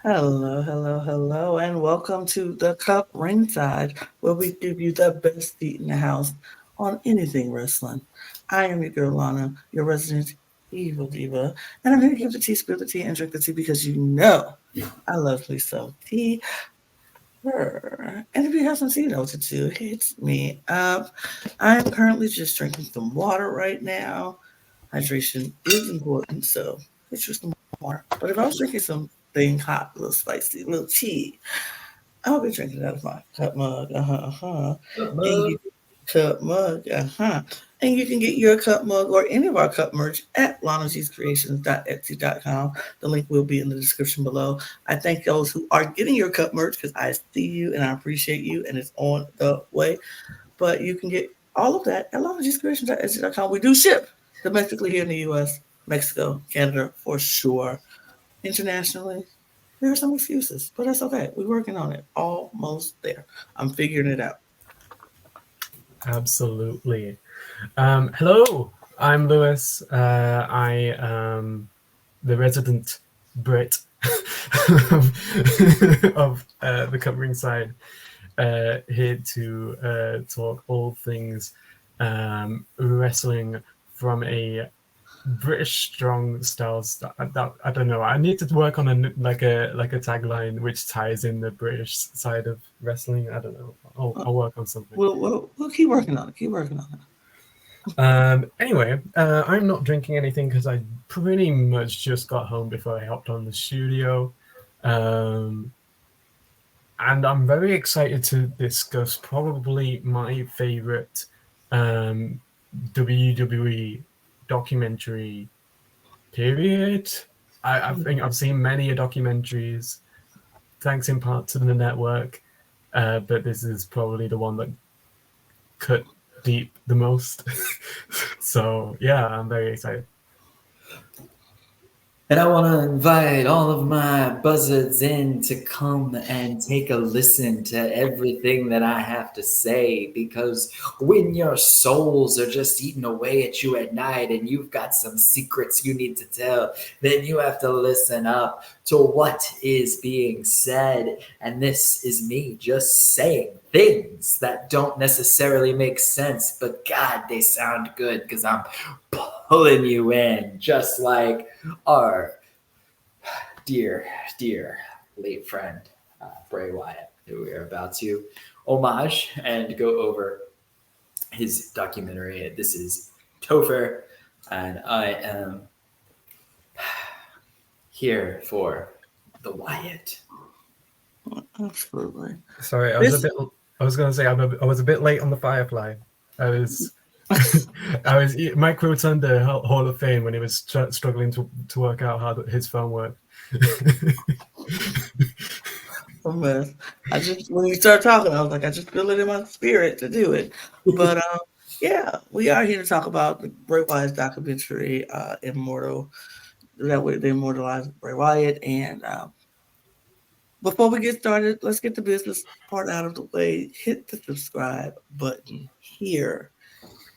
Hello, hello, hello, and welcome to the CUP Ringside, where we give you the best seat in the house on anything wrestling. I am your girl Lana, your resident evil diva, and I'm here to give the tea, spill the tea, and drink the tea because you know I love me some tea. And if you have some tea notes to do, hit me up. I'm currently just drinking some water right now. Hydration is important, so get you some water. But if I was drinking something hot, a little spicy, a little tea, I'll be drinking it out of my cup mug. And you cup mug. And you can get your cup mug or any of our cup merch at lanagcreations.etsy.com. The link will be in the description below. I thank those who are getting your cup merch because I see you and I appreciate you, and it's on the way. But you can get all of that at lanagcreations.etsy.com. We do ship domestically here in the US, Mexico, Canada for sure. Internationally, there are some excuses, but that's okay. We're working on it. Almost there. I'm figuring it out. Absolutely. Hello, I'm Lewis. I am the resident Brit of the CUP Ringside, here to talk all things wrestling from a British strong styles. I don't know. I need to work on a tagline which ties in the British side of wrestling. I don't know. I'll work on something. We'll keep working on it. Keep working on it. Anyway, I'm not drinking anything because I pretty much just got home before I hopped on the studio. And I'm very excited to discuss probably my favorite WWE documentary period. I think I've seen many documentaries, thanks in part to the network, but this is probably the one that cut deep the most. So yeah, I'm very excited. And I want to invite all of my buzzards in to come and take a listen to everything that I have to say. Because when your souls are just eating away at you at night and you've got some secrets you need to tell, then you have to listen up to what is being said. And this is me just saying things that don't necessarily make sense, but God, they sound good because I'm pulling you in, just like our dear late friend Bray Wyatt, who we are about to homage and go over his documentary. This is Topher, and I am here for the Wyatt. Absolutely. Sorry, I was going to say I was a bit late on the Firefly. I was Mike Rotundo Hall of Fame when he was struggling to work out how his phone worked. A mess. When you start talking, I was like, I just feel it in my spirit to do it. But yeah, we are here to talk about the Bray Wyatt documentary, Immortal. That way they immortalized Bray Wyatt. And before we get started, let's get the business part out of the way. Hit the subscribe button here.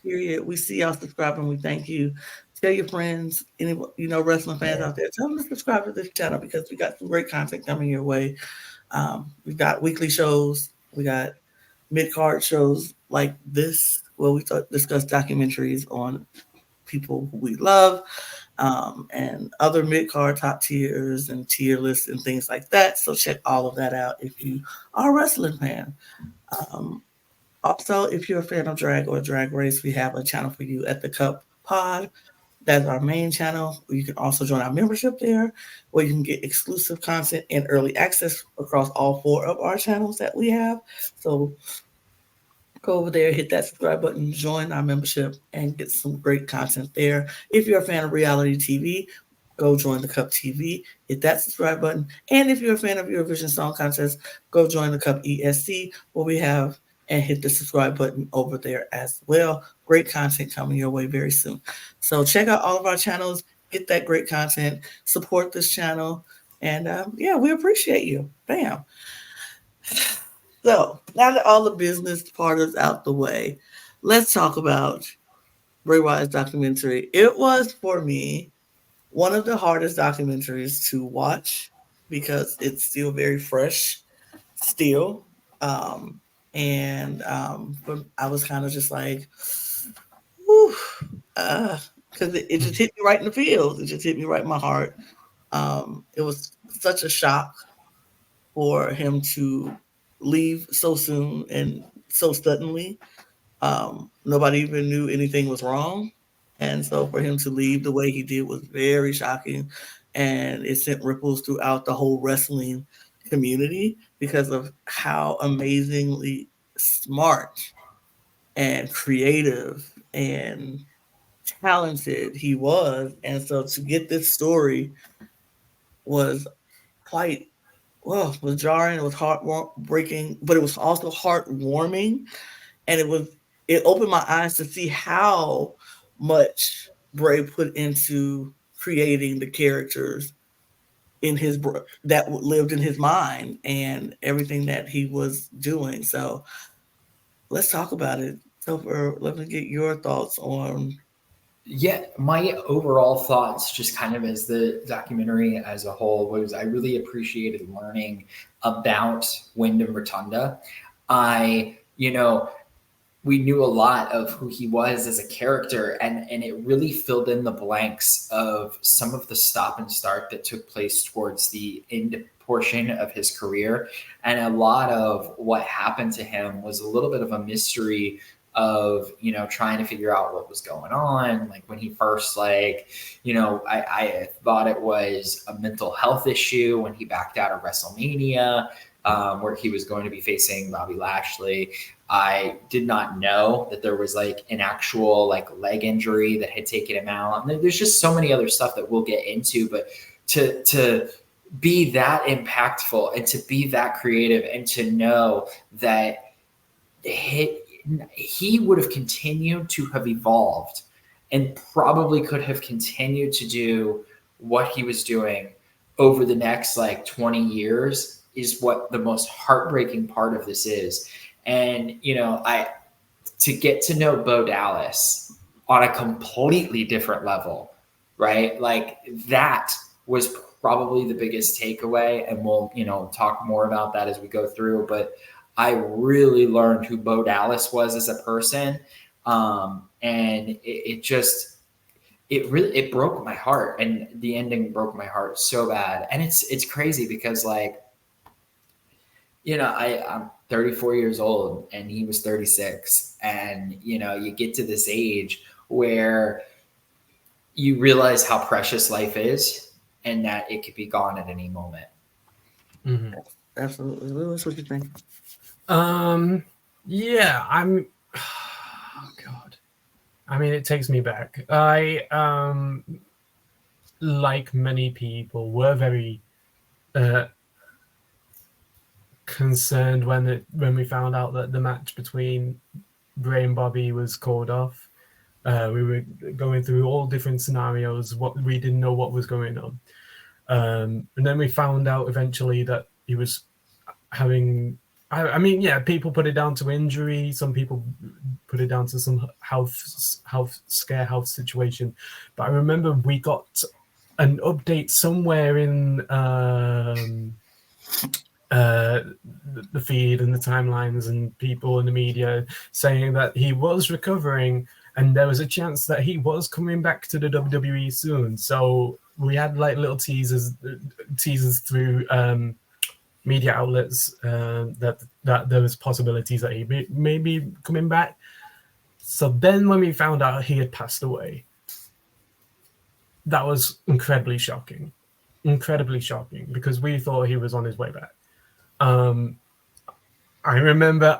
Period. We see y'all subscribing. We thank you. Tell your friends, any wrestling fans out there, tell them to subscribe to this channel because we got some great content coming your way. We've got weekly shows. We got mid-card shows like this where we discuss documentaries on people who we love, and other mid-card top tiers and tier lists and things like that. So check all of that out if you are a wrestling fan. Um, Also, if you're a fan of drag or drag race, we have a channel for you at the Cup Pod. That's our main channel. You can also join our membership there, where you can get exclusive content and early access across all four of our channels that we have. So go over there, hit that subscribe button, join our membership, and get some great content there. If you're a fan of reality TV, go join the Cup TV, hit that subscribe button. And if you're a fan of Eurovision Song Contest, go join the Cup ESC, where we have and hit the subscribe button over there as well. Great content coming your way very soon. So check out all of our channels, get that great content, support this channel, and yeah, we appreciate you. Bam. So now that all the business part is out the way, let's talk about Bray Wyatt's documentary. It was for me one of the hardest documentaries to watch because it's still very fresh, still. Um, but I was kind of just like, whew, because it just hit me right in the feels. It just hit me right in my heart. It was such a shock for him to leave so soon and so suddenly. Nobody even knew anything was wrong. And so for him to leave the way he did was very shocking. And it sent ripples throughout the whole wrestling community because of how amazingly smart and creative and talented he was. And so to get this story was quite, well, was jarring, it was heartbreaking, but it was also heartwarming, and it opened my eyes to see how much Bray put into creating the characters in that lived in his mind and everything that he was doing. So let's talk about it. Topher, let me get your thoughts on. Yeah, my overall thoughts, just kind of as the documentary as a whole, was I really appreciated learning about Wyndham Rotunda. We knew a lot of who he was as a character, and it really filled in the blanks of some of the stop and start that took place towards the end portion of his career. And a lot of what happened to him was a little bit of a mystery of, trying to figure out what was going on. Like when he first, I thought it was a mental health issue when he backed out of WrestleMania, where he was going to be facing Bobby Lashley. I did not know that there was like an actual leg injury that had taken him out. And there's just so many other stuff that we'll get into, but to be that impactful and to be that creative and to know that he would have continued to have evolved and probably could have continued to do what he was doing over the next 20 years is what the most heartbreaking part of this is. And, to get to know Bo Dallas on a completely different level, right? Like that was probably the biggest takeaway. And we'll, talk more about that as we go through. But I really learned who Bo Dallas was as a person. And it broke my heart, and the ending broke my heart so bad. And it's crazy because I'm 34 years old and he was 36. And, you get to this age where you realize how precious life is and that it could be gone at any moment. Mm-hmm. Absolutely. Lewis, what do you think? Yeah, oh God. I mean, it takes me back. I, like many people, were very concerned when we found out that the match between Bray and Bobby was called off. We were going through all different scenarios. We didn't know what was going on, and then we found out eventually that he was having. I mean, yeah, people put it down to injury. Some people put it down to some health situation. But I remember we got an update somewhere in the feed and the timelines and people in the media saying that he was recovering and there was a chance that he was coming back to the WWE soon. So we had little teasers through media outlets that there was possibilities that he may be coming back. So then when we found out he had passed away, that was incredibly shocking because we thought he was on his way back. I remember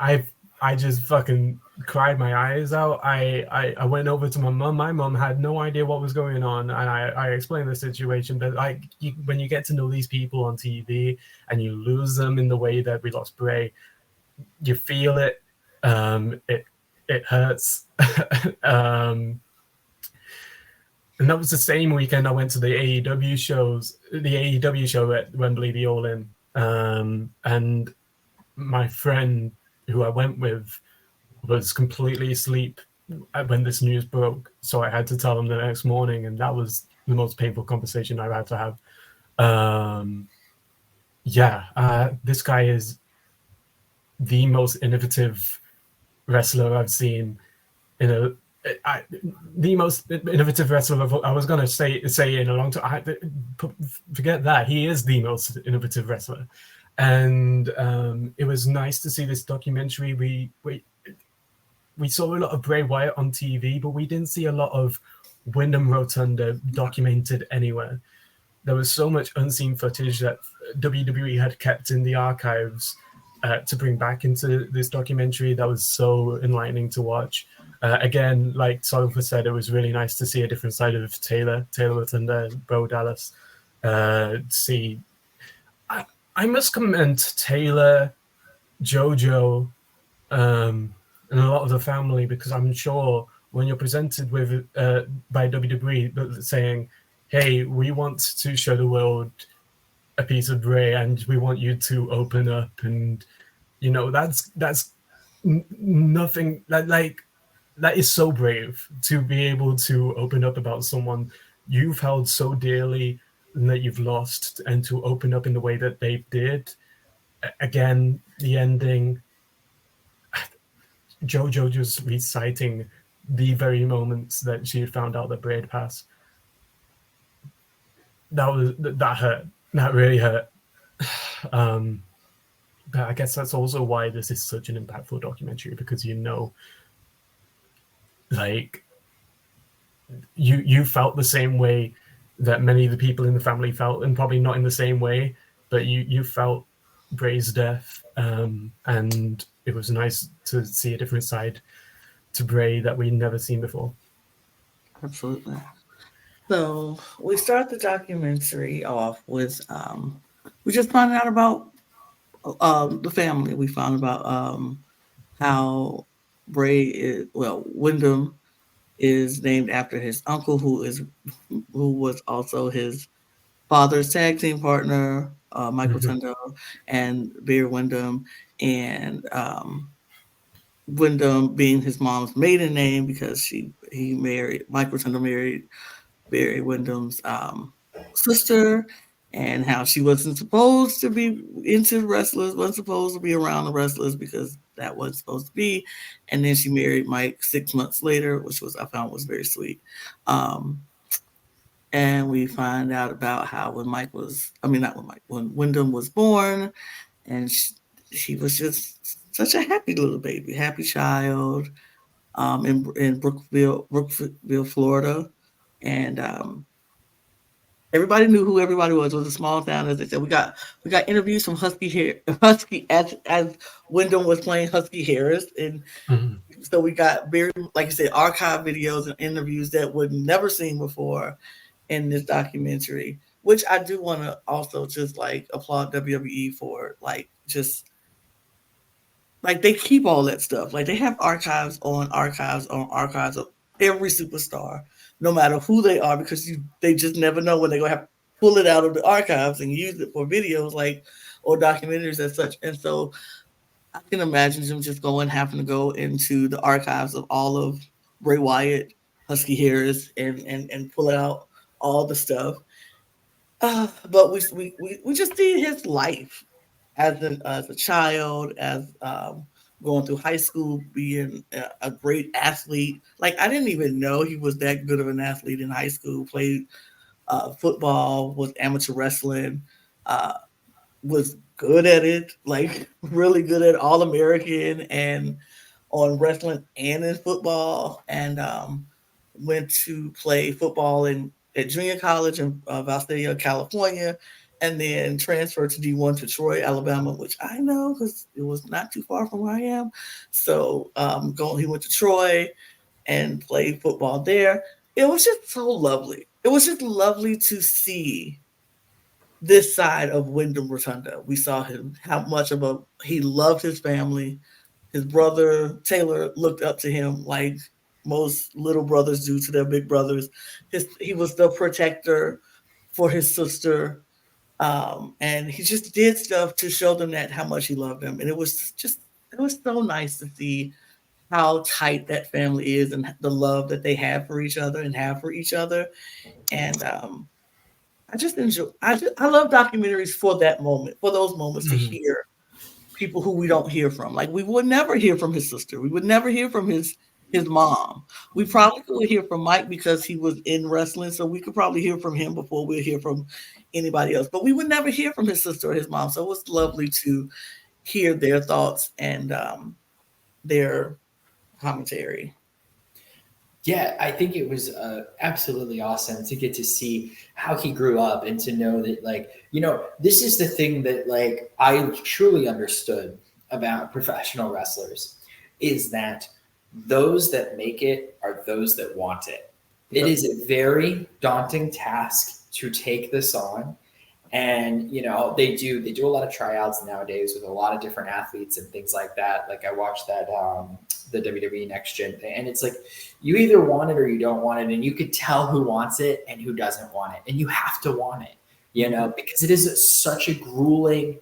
I just fucking cried my eyes out. I went over to my mom. My mom had no idea what was going on, and I explained the situation. But when you get to know these people on TV and you lose them in the way that we lost Bray, you feel it. It hurts. And that was the same weekend I went to the AEW show at Wembley, the All In, and my friend who I went with was completely asleep when this news broke. So I had to tell him the next morning, and that was the most painful conversation I've had to have. Yeah, this guy is the most innovative wrestler I've seen in a I, the most innovative wrestler I was gonna say in a long time. Forget that, he is the most innovative wrestler, and it was nice to see this documentary. We saw a lot of Bray Wyatt on TV, but we didn't see a lot of Wyndham Rotundo documented anywhere. There was so much unseen footage that WWE had kept in the archives to bring back into this documentary. That was so enlightening to watch. Again, like Topher said, it was really nice to see a different side of Taylor Rotunda, Bo Dallas. See, I must commend Taylor, JoJo, and a lot of the family, because I'm sure when you're presented with by WWE saying, "Hey, we want to show the world a piece of Bray, and we want you to open up," and that's nothing that is so brave to be able to open up about someone you've held so dearly and that you've lost, and to open up in the way that they did. Again, the ending, Jojo just reciting the very moments that she had found out that Bray had passed. That hurt. That really hurt. But I guess that's also why this is such an impactful documentary, because like you felt the same way that many of the people in the family felt, and probably not in the same way, but you felt Bray's death, and it was nice to see a different side to Bray that we'd never seen before. Absolutely. So we start the documentary off with we just found out about the family. We found about how Bray is, well, Wyndham is named after his uncle, who was also his father's tag team partner, Mike Mm-hmm. Rotundo and Beer Wyndham, and Wyndham being his mom's maiden name because he married Mike Rotundo married Barry Wyndham's sister, and how she wasn't supposed to be into wrestlers, wasn't supposed to be around the wrestlers because that wasn't supposed to be. And then she married Mike 6 months later, which was I found was very sweet. Um, and we find out about how when Mike was, I mean, not when Mike, when Wyndham was born, and she was just such a happy little baby, happy child, in Brookville, Florida, and everybody knew who everybody was. It was a small town, as they said. We got interviews from Husky as Wyndham was playing Husky Harris, and Mm-hmm. so we got very, like you said, archive videos and interviews that would never seen before in this documentary. Which I do want to also just like applaud WWE for, like just like they keep all that stuff. Like they have archives of every superstar, no matter who they are, because they just never know when they're gonna have to pull it out of the archives and use it for videos, like or documentaries as such. And so I can imagine them just having to go into the archives of all of Bray Wyatt, Husky Harris, and pull out all the stuff. But we just see his life as a child, as going through high school, being a great athlete. Like I didn't even know he was that good of an athlete in high school. Played football, was amateur wrestling, uh, was good at it, like really good at All American and on wrestling and in football, and went to play football in at junior college in Valsesia, California, and then transferred to D1 to Troy, Alabama, which I know because it was not too far from where I am. So he went to Troy and played football there. It was just so lovely. It was just lovely to see this side of Wyndham Rotunda. We saw him how much of a he loved his family. His brother Taylor looked up to him like most little brothers do to their big brothers. He was the protector for his sister, and he just did stuff to show them that how much he loved them. And it was so nice to see how tight that family is and the love that they have for each other and have for each other. And I just enjoy. I love documentaries for that moment, for those moments to Mhm. hear people who we don't hear from. Like we would never hear from his sister. We would never hear from his mom. We probably could hear from Mike because he was in wrestling, so we could probably hear from him before we'll hear from anybody else. But we would never hear from his sister or his mom. So it was lovely to hear their thoughts and their commentary. Yeah, I think it was absolutely awesome to get to see how he grew up and to know that, like, this is the thing that, like, I truly understood about professional wrestlers is that those that make it are those that want it. It Yep. is a very daunting task to take this on. And they do a lot of tryouts nowadays with a lot of different athletes and things like that. Like I watched that the WWE Next Gen thing, and it's like you either want it or you don't want it, and you could tell who wants it and who doesn't want it, and you have to want it, because it is such a grueling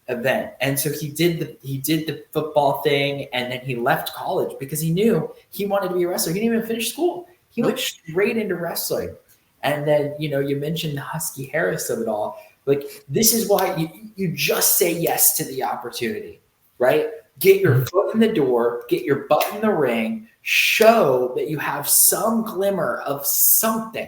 event. And so he did the football thing, and then he left college because he knew he wanted to be a wrestler. He didn't even finish school. He went straight into wrestling. And then, you mentioned the Husky Harris of it all. Like, this is why you just say yes to the opportunity, right? Get your foot in the door, get your butt in the ring, show that you have some glimmer of something.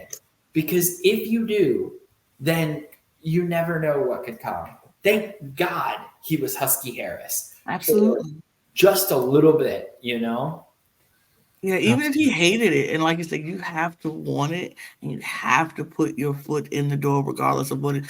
Because if you do, then you never know what could come. Thank God he was Husky Harris. Absolutely. Just a little bit, Yeah, even if he hated it, and like you said, you have to want it, and you have to put your foot in the door, regardless of what it.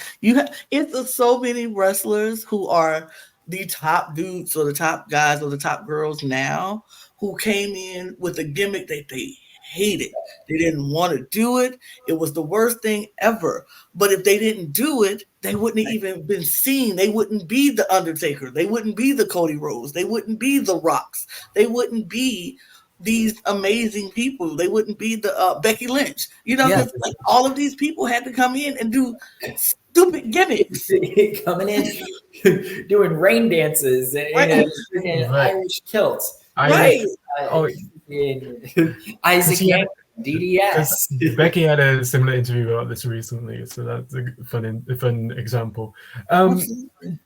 It's so many wrestlers who are the top dudes or the top guys or the top girls now who came in with a gimmick that they hated. They didn't want to do it. It was the worst thing ever. But if they didn't do it, they wouldn't have even been seen. They wouldn't be the Undertaker. They wouldn't be the Cody Rhodes. They wouldn't be the Rocks. They wouldn't be these amazing people. They wouldn't be the Becky Lynch, Yeah. because like all of these people had to come in and do stupid gimmicks. Coming in, doing rain dances Right. and Right. Irish kilts. Right. Isaac She had- Hammond, DDS. Becky had a similar interview about this recently, so that's a fun example. Absolutely.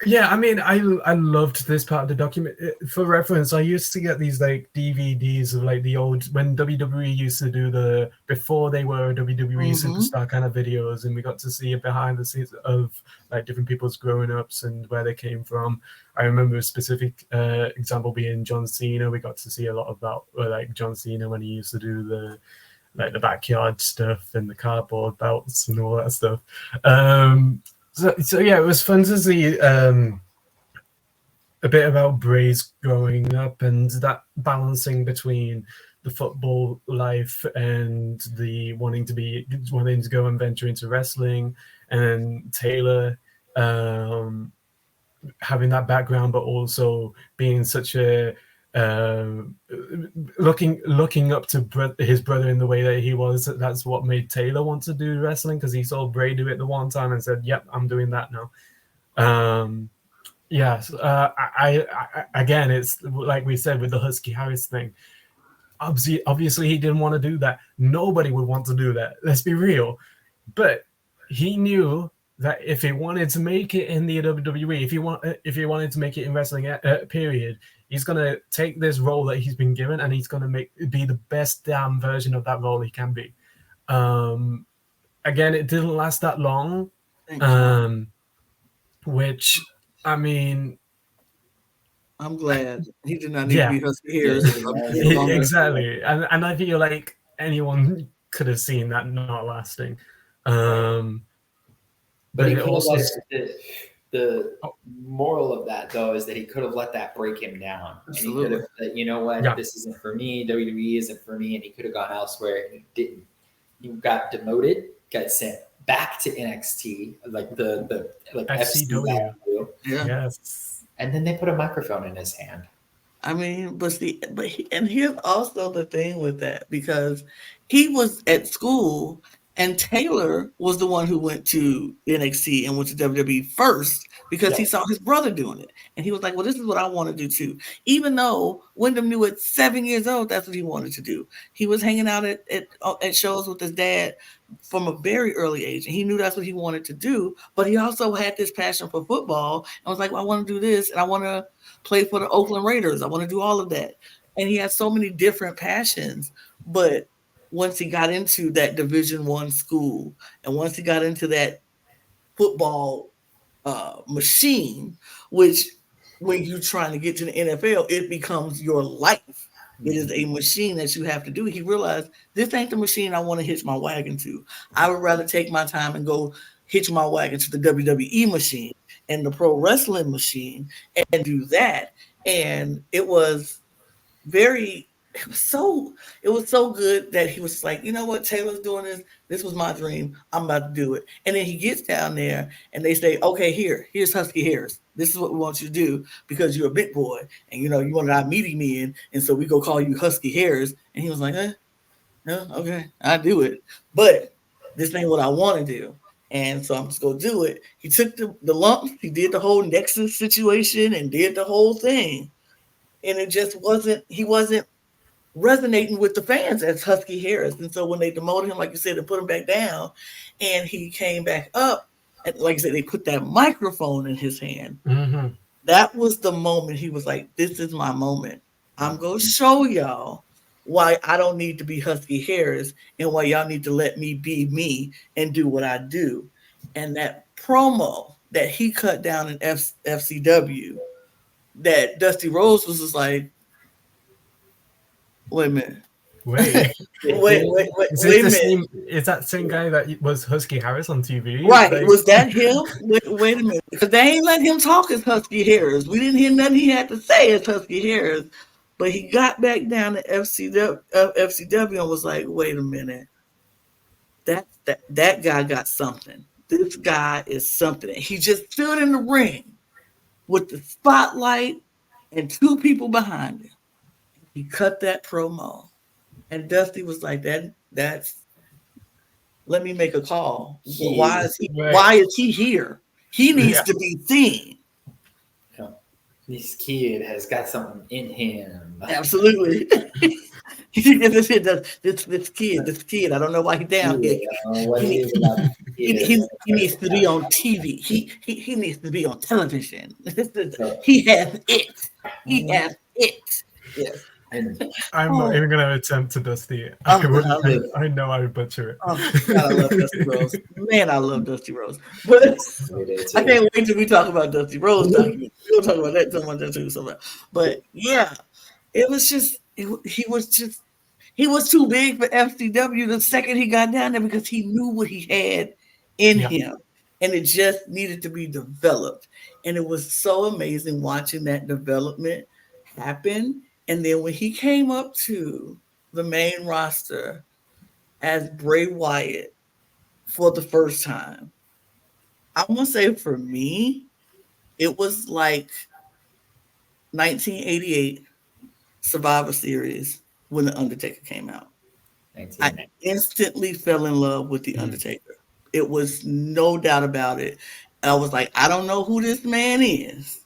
Yeah, I mean, I loved this part of the document. For reference, I used to get these like DVDs of like the old when WWE used to do before they were a WWE superstar kind of videos, and we got to see behind the scenes of like different people's growing ups and where they came from. I remember a specific example being John Cena. We got to see a lot about like John Cena when he used to do the backyard stuff and the cardboard belts and all that stuff. So yeah, it was fun to see a bit about Bray's growing up and that balancing between the football life and the wanting to go and venture into wrestling, and Taylor having that background, but also being such a looking up to his brother in the way that he was. That's what made Taylor want to do wrestling, because he saw Bray do it the one time and said, "Yep, I'm doing that now." I again, it's like we said with the Husky Harris thing. Obviously, he didn't want to do that. Nobody would want to do that. Let's be real. But he knew that if he wanted to make it in the WWE, if he wanted to make it in wrestling, period, he's gonna take this role that he's been given, and he's gonna be the best damn version of that role he can be. Again, it didn't last that long, which I mean, I'm glad he did not need yeah, to be Husky Harris. exactly, and I feel like anyone could have seen that not lasting. But he it also the moral of that, though, is that he could have let that break him down. Absolutely. And he could have said, you know what, Yeah. this isn't for me, WWE isn't for me, and he could have gone elsewhere, and he didn't. He got demoted, got sent back to NXT, like the FCW. Yeah. Yes. And then they put a microphone in his hand. I mean, and here's also the thing with that, because he was at school And Taylor was the one who went to NXT and went to WWE first because he saw his brother doing it. And he was like, well, this is what I want to do too. Even though Wyndham knew at 7 years old, that's what he wanted to do. He was hanging out at shows with his dad from a very early age. And he knew that's what he wanted to do. But he also had this passion for football. And was like, well, I want to do this. And I want to play for the Oakland Raiders. I want to do all of that. And he had so many different passions. But once he got into that Division I school, and once he got into that football machine, which when you're trying to get to the NFL, it becomes your life. It is a machine that you have to do. He realized this ain't the machine I want to hitch my wagon to. I would rather take my time and go hitch my wagon to the WWE machine and the pro wrestling machine and do that. And it was so good that he was like, you know what, Taylor's doing this. This was my dream. I'm about to do it. And then he gets down there and they say, okay, here's Husky Harris. This is what we want you to do because you're a big boy and you wanted our meeting me in, and so we go call you Husky Harris. And he was like, no, okay, I do it, but this ain't what I want to do. And so I'm just gonna do it. He took the lumps. He did the whole Nexus situation and did the whole thing. And it just he wasn't resonating with the fans as Husky Harris. And so when they demoted him, like you said, and put him back down, and he came back up, and like I said, they put that microphone in his hand. Mm-hmm. That was the moment he was like, this is my moment. I'm going to show y'all why I don't need to be Husky Harris and why y'all need to let me be me and do what I do. And that promo that he cut down in FCW, that Dusty Rhodes was just like, wait a minute. Wait. wait a minute. Is that the same guy that was Husky Harris on TV? Right. Like, was that him? Wait a minute. Because they ain't let him talk as Husky Harris. We didn't hear nothing he had to say as Husky Harris. But he got back down to FCW and was like, wait a minute. That guy got something. This guy is something. He just stood in the ring with the spotlight and two people behind him. He cut that promo. And Dusty was like, that's let me make a call. Why is he here? He needs to be seen. This kid has got something in him. Absolutely. This kid, I don't know why he's down here. He needs to be on TV. He needs to be on television. He has it. He has it. Yes. I'm not even going to attempt to Dusty. I know I would butcher it. God, I love Dusty Rhodes. Man, I love Dusty Rhodes. But I can't wait till we talk about Dusty Rhodes. We'll talk about that too. But yeah, it was just he was too big for FCW the second he got down there because he knew what he had in him, and it just needed to be developed. And it was so amazing watching that development happen. And then when he came up to the main roster as Bray Wyatt for the first time, I want to say for me, it was like 1988 Survivor Series when The Undertaker came out. I instantly fell in love with The Undertaker. It was no doubt about it. I was like, I don't know who this man is,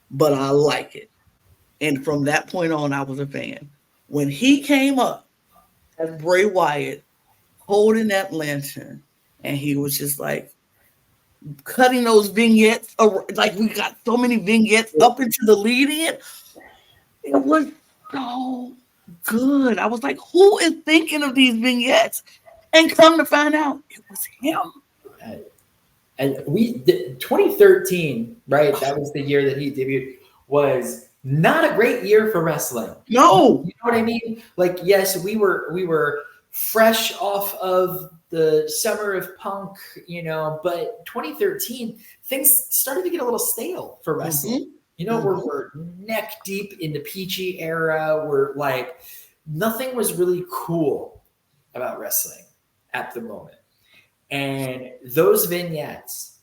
but I like it. And from that point on, I was a fan. When he came up as Bray Wyatt, holding that lantern, and he was just like cutting those vignettes, like we got so many vignettes up into the lead-in. It was so good. I was like, who is thinking of these vignettes? And come to find out, it was him. And 2013, right? That was the year that he debuted. Was not a great year for wrestling. No. You know what I mean? Like, yes, we were fresh off of the summer of Punk, but 2013, things started to get a little stale for wrestling. We're neck deep in the Peachy era. We're like, nothing was really cool about wrestling at the moment. And those vignettes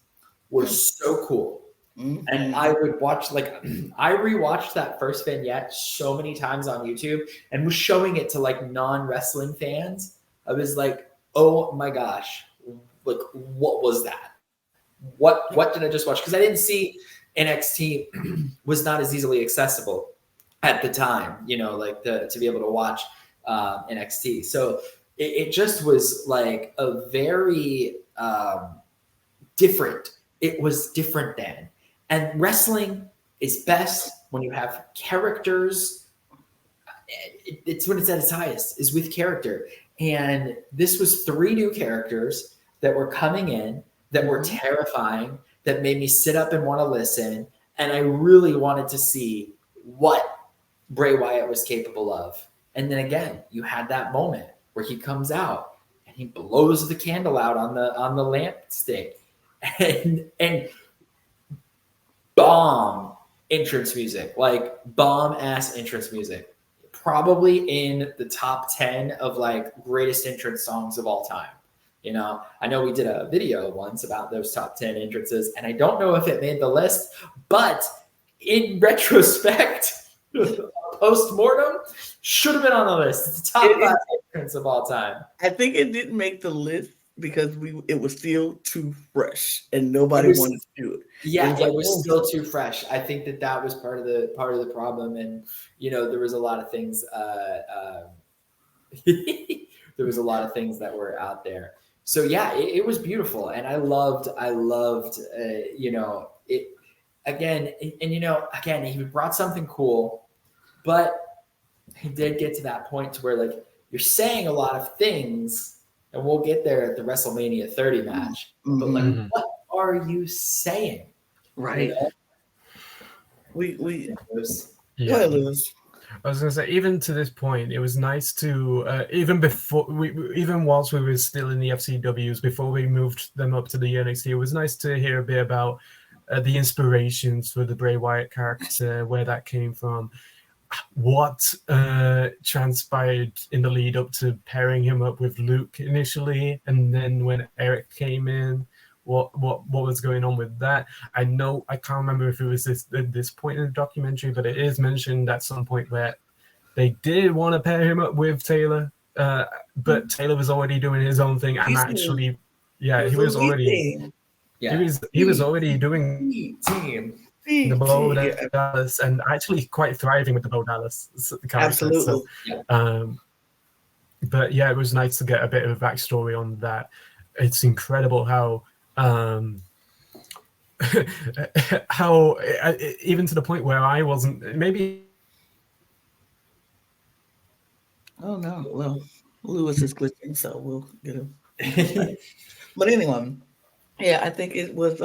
were so cool. Mm-hmm. And I would watch, I rewatched that first vignette so many times on YouTube and was showing it to non-wrestling fans. I was like, oh my gosh, like what was that? What did I just watch? Because I didn't see NXT was not as easily accessible at the time, like to be able to watch NXT. So it just was like a very different. It was different then. And wrestling is best when you have characters. It's when it's at its highest, is with character. And this was 3 new characters that were coming in, that were terrifying, that made me sit up and want to listen. And I really wanted to see what Bray Wyatt was capable of. And then again, you had that moment where he comes out and he blows the candle out on the lamp stick, and bomb entrance music, like bomb ass entrance music, probably in the top 10 of like greatest entrance songs of all time. I know we did a video once about those top 10 entrances, and I don't know if it made the list, but in retrospect, post-mortem, should have been on the list. It's the top 5 entrance of all time. I think it didn't make the list because it was still too fresh and nobody wanted to do it. Yeah, it was still too fresh. I think that was part of the problem, and there was a lot of things. There was a lot of things that were out there. So yeah, it was beautiful, and I loved it again. And again, he brought something cool, but he did get to that point to where like you're saying a lot of things, and we'll get there at the WrestleMania 30 match. But like, what are you saying? Right. We Yeah. Go ahead, Lewis. I was going to say, even to this point, it was nice to even whilst we were still in the FCWs, before we moved them up to the NXT, it was nice to hear a bit about the inspirations for the Bray Wyatt character, where that came from, what transpired in the lead up to pairing him up with Luke initially, and then when Eric came in, what was going on with that. I can't remember if it was this point in the documentary, but it is mentioned at some point where they did want to pair him up with Taylor, but Taylor was already doing his own thing, and actually, he was already doing the Bo Dallas, and actually quite thriving with the Bo Dallas character. Absolutely. So, but yeah, it was nice to get a bit of a backstory on that. It's incredible how even to the point where I wasn't maybe. Oh no! Well, Lewis is glitching, so we'll get him. But anyway, yeah, I think it was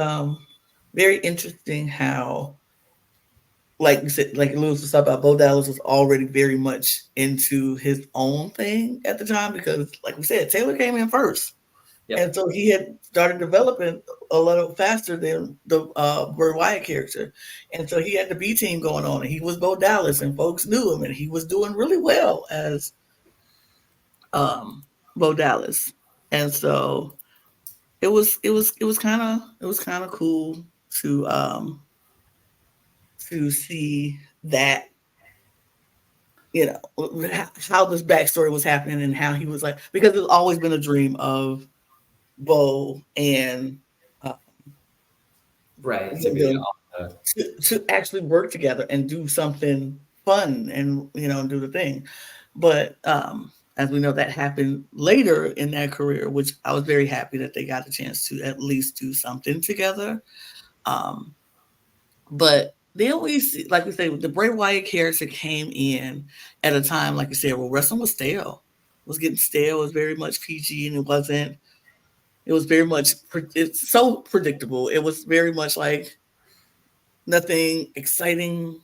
very interesting how, like you said, like Lewis was talking about, Bo Dallas was already very much into his own thing at the time because, like we said, Taylor came in first. Yep. And so he had started developing a little faster than the Bray Wyatt character. And so he had the B team going on, and he was Bo Dallas, and folks knew him, and he was doing really well as Bo Dallas. And so it was kind of cool to see that, how this backstory was happening and how he was like, because it's always been a dream of Bo and to actually work together and do something fun and do the thing. But as we know, that happened later in their career, which I was very happy that they got a chance to at least do something together. But then we see, like we say, the Bray Wyatt character came in at a time, like you said, where wrestling was stale. It was getting stale. It was very much PG, and it was very much, it's so predictable. It was very much like nothing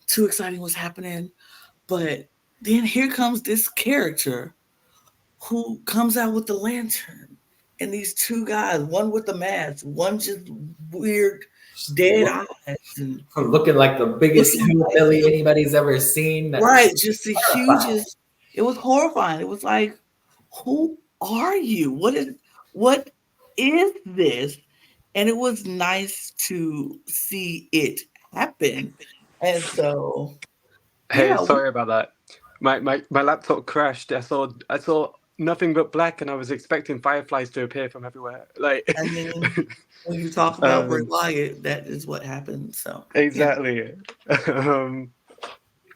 too exciting was happening. But then here comes this character who comes out with the lantern and these 2 guys, one with the mask, one just weird dead eyes. And looking like the biggest hillbilly anybody's ever seen. Right, just the hugest. It was horrifying. It was like, who are you? What is this? And it was nice to see it happen. And so sorry about that. My laptop crashed. I saw nothing but black, and I was expecting fireflies to appear from everywhere. Like, I mean, when you talk about Bray um, Wyatt, that is what happened. So yeah, exactly. um,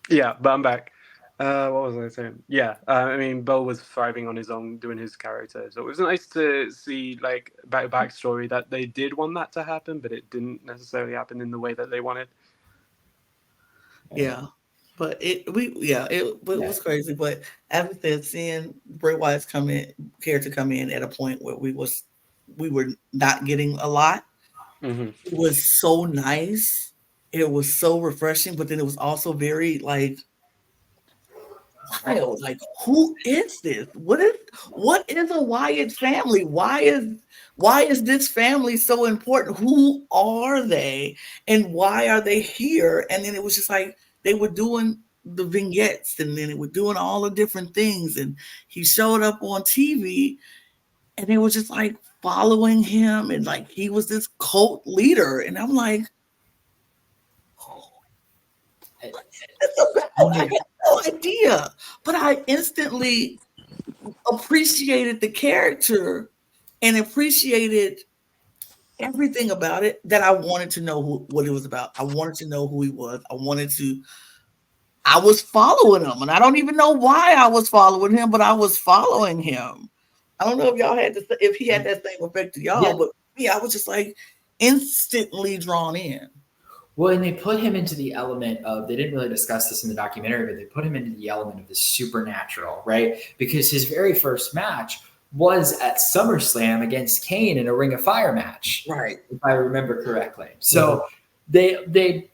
yeah, but I'm back. What was I saying? Yeah, I mean, Bo was thriving on his own, doing his character. So it was nice to see, like, backstory that they did want that to happen, but it didn't necessarily happen in the way that they wanted. yeah. But it was crazy. But as I said, seeing Bray Wyatt's character come in at a point where we were not getting a lot. Mm-hmm. It was so nice. It was so refreshing, but then it was also very like wild. Like, who is this? What is a Wyatt family? Why is this family so important? Who are they? And why are they here? And then it was just like they were doing the vignettes and then it were doing all the different things. And he showed up on TV and they were just like following him and like he was this cult leader. And I'm like, it's about? I had no idea. But I instantly appreciated the character and appreciated everything about it that I wanted to know what it was about. I wanted to know who he was. I was following him. And I don't even know why I was following him, but I was following him. I don't know if he had that same effect to y'all, but me, I was just like instantly drawn in. Well, and they put him into the element of, they didn't really discuss this in the documentary, but they put him into the element of the supernatural, right? Because his very first match was at SummerSlam against Kane in a Ring of Fire match. Right. If I remember correctly. So they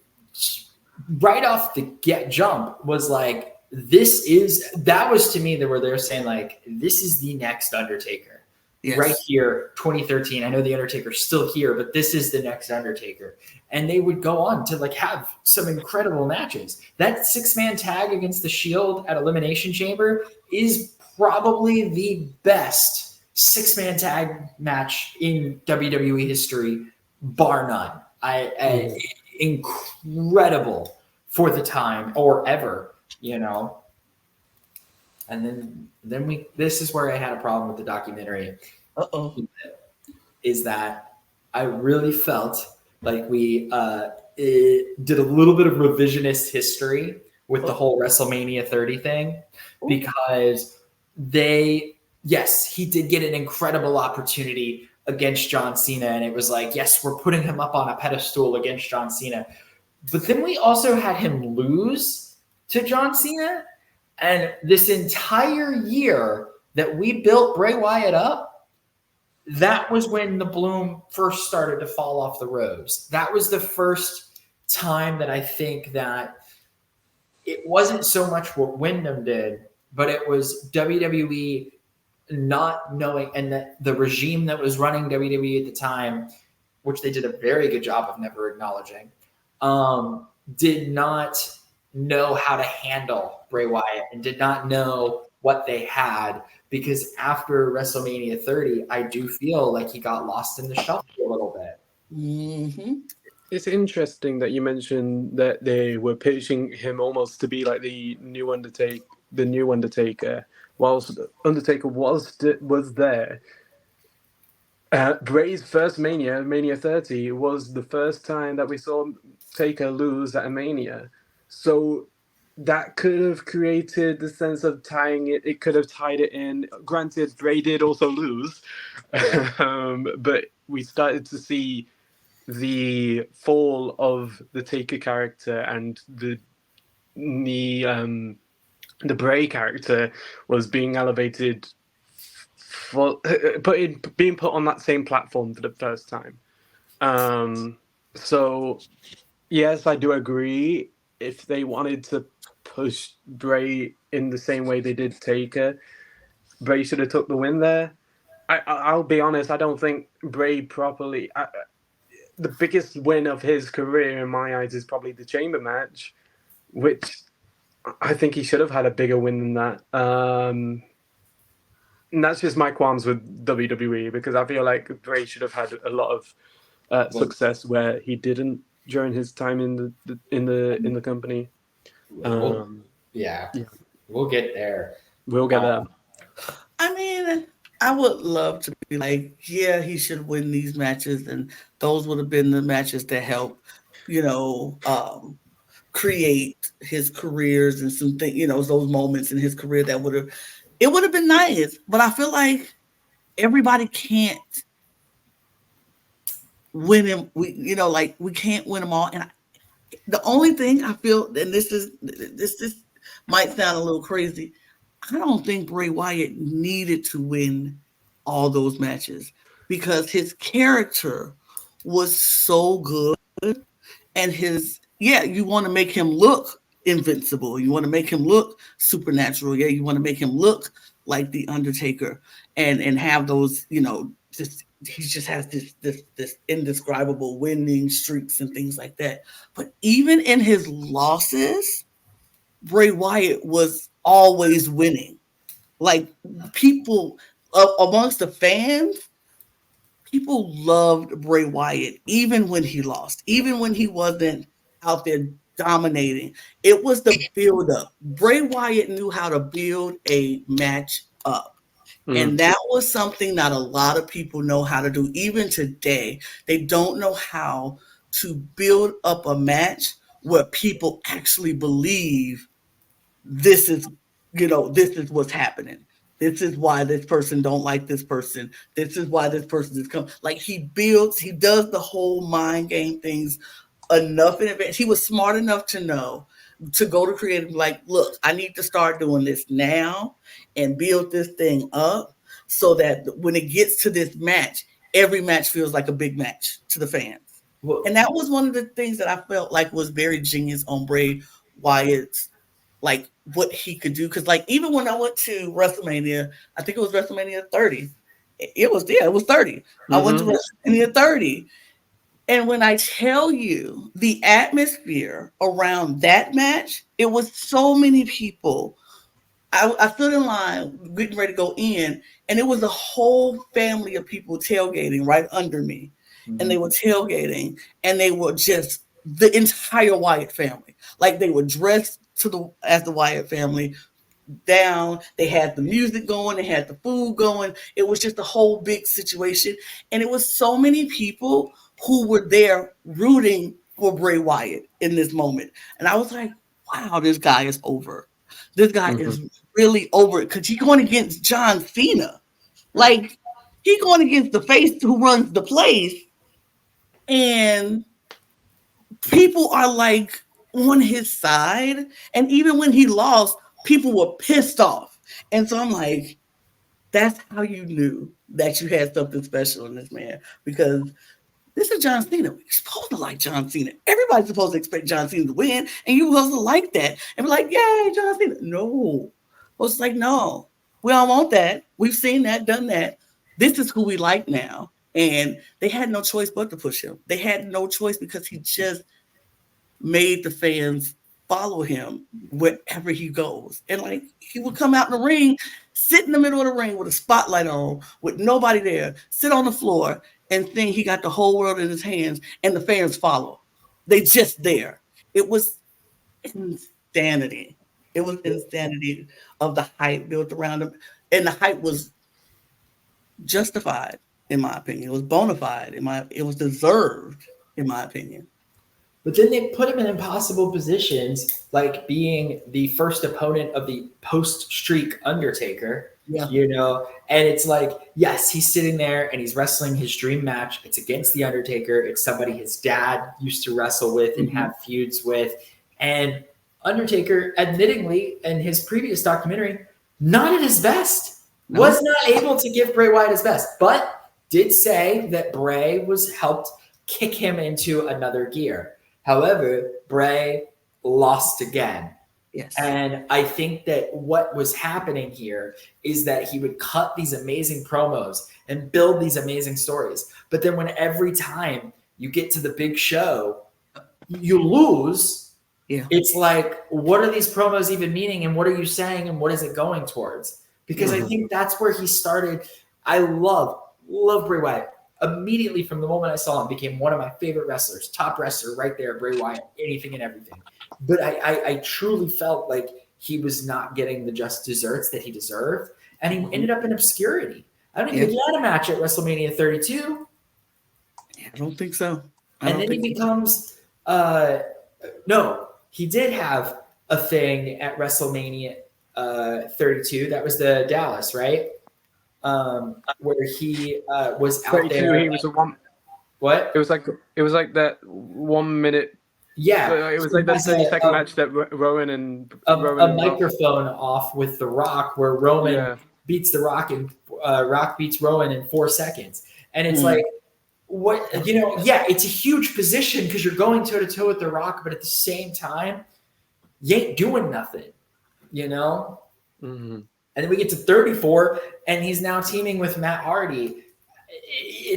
right off the jump was like, that was to me where they're saying like, this is the next Undertaker. Yes. Right here, 2013. I know the Undertaker's still here, but this is the next Undertaker. And they would go on to like have some incredible matches. That 6-man tag against the Shield at Elimination Chamber is probably the best 6-man tag match in WWE history, bar none. Incredible for the time or ever, you know. And then this is where I had a problem with the documentary. Is that I really felt like we did a little bit of revisionist history with the whole WrestleMania 30 thing, because he did get an incredible opportunity against John Cena, and it was like, yes, we're putting him up on a pedestal against John Cena. But then we also had him lose to John Cena. And this entire year that we built Bray Wyatt up, that was when the bloom first started to fall off the rose. That was the first time that I think that it wasn't so much what Wyndham did, but it was WWE not knowing, and that the regime that was running WWE at the time, which they did a very good job of never acknowledging, did not know how to handle Bray Wyatt and did not know what they had, because after WrestleMania 30, I do feel like he got lost in the shuffle a little bit. Mm-hmm. It's interesting that you mentioned that they were pitching him almost to be like the new Undertaker, whilst Undertaker was there. Bray's first Mania 30, was the first time that we saw Taker lose at a Mania. So that could have created the sense of tying it. It could have tied it in. Granted, Bray did also lose, but we started to see the fall of the Taker character, and the Bray character was being elevated, being put on that same platform for the first time. So yes, I do agree. If they wanted to push Bray in the same way they did Taker, Bray should have took the win there. I'll be honest, I don't think Bray properly... the biggest win of his career in my eyes is probably the Chamber match, which I think he should have had a bigger win than that. And that's just my qualms with WWE, because I feel like Bray should have had a lot of success where he didn't during his time in the company. We'll get there. We'll get there. I mean, I would love to be like, yeah, he should win these matches, and those would have been the matches that help, you know, create his careers and something, those moments in his career that would have been nice. But I feel like everybody can't win him. Like we can't win them all. And the only thing I feel, and this might sound a little crazy, I don't think Bray Wyatt needed to win all those matches because his character was so good, and you want to make him look invincible. You want to make him look supernatural. Yeah, you want to make him look like the Undertaker, and have those, just he just has this indescribable winning streaks and things like that. But even in his losses, Bray Wyatt was always winning. Like people amongst the fans, people loved Bray Wyatt even when he lost, even when he wasn't out there dominating. It was the build up. Bray Wyatt knew how to build a match up. And that was something that a lot of people know how to do. Even today, they don't know how to build up a match where people actually believe this is, this is what's happening. This is why this person don't like this person. This is why this person is coming. Like he does the whole mind game things enough in advance. He was smart enough to know to go to creative, like, look, I need to start doing this now and build this thing up so that when it gets to this match, every match feels like a big match to the fans. Well, and that was one of the things that I felt like was very genius on Bray Wyatt's, like what he could do. Because like even when I went to WrestleMania, I think it was WrestleMania 30. It was 30. Mm-hmm. I went to WrestleMania 30. And when I tell you the atmosphere around that match, it was so many people. I stood in line getting ready to go in, and it was a whole family of people tailgating right under me. Mm-hmm. And they were tailgating, and they were just the entire Wyatt family. Like they were dressed as the Wyatt family down. They had the music going. They had the food going. It was just a whole big situation. And it was so many people who were there rooting for Bray Wyatt in this moment. And I was like, wow, this guy is over. This guy is really over it because he's going against John Cena. Like, he's going against the face who runs the place. And people are like on his side. And even when he lost, people were pissed off. And so I'm like, that's how you knew that you had something special in this man, because this is John Cena. We're supposed to like John Cena. Everybody's supposed to expect John Cena to win, and you're supposed to like that and be like, yay, John Cena. No. It's like, no, we don't want that. We've seen that, done that. This is who we like now. And they had no choice but to push him. They had no choice because he just made the fans follow him wherever he goes. And like he would come out in the ring, sit in the middle of the ring with a spotlight on, with nobody there, sit on the floor and think he got the whole world in his hands, and the fans follow. They just there. It was insanity. It was insanity of the hype built around him. And the hype was justified, in my opinion. It was bona fide. It was deserved, in my opinion. But then they put him in impossible positions, like being the first opponent of the post-streak Undertaker, and it's like, yes, he's sitting there and he's wrestling his dream match. It's against the Undertaker. It's somebody his dad used to wrestle with and have feuds with. And Undertaker, admittingly, in his previous documentary, not at his best, was not able to give Bray Wyatt his best, but did say that Bray was helped kick him into another gear. However, Bray lost again. Yes. And I think that what was happening here is that he would cut these amazing promos and build these amazing stories. But then when every time you get to the big show, you lose, it's like, what are these promos even meaning? And what are you saying? And what is it going towards? Because I think that's where he started. I love Bray Wyatt. Immediately from the moment I saw him, became one of my favorite wrestlers, top wrestler right there, Bray Wyatt, anything and everything. But I truly felt like he was not getting the just desserts that he deserved. and he ended up in obscurity. I don't even think he had a match at WrestleMania 32. I don't think so. And then he becomes no, he did have a thing at WrestleMania 32. That was the Dallas, right? Where he was out there. He was a one. What? It was like that 1 minute. Yeah, it was like that 30-second match that Rowan and a Rowan microphone off with The Rock, where Roman beats The Rock and Rock beats Rowan in 4 seconds, and it's like, what, it's a huge position because you're going toe to toe with The Rock, but at the same time, you ain't doing nothing, Mm-hmm. And then we get to 34, and he's now teaming with Matt Hardy.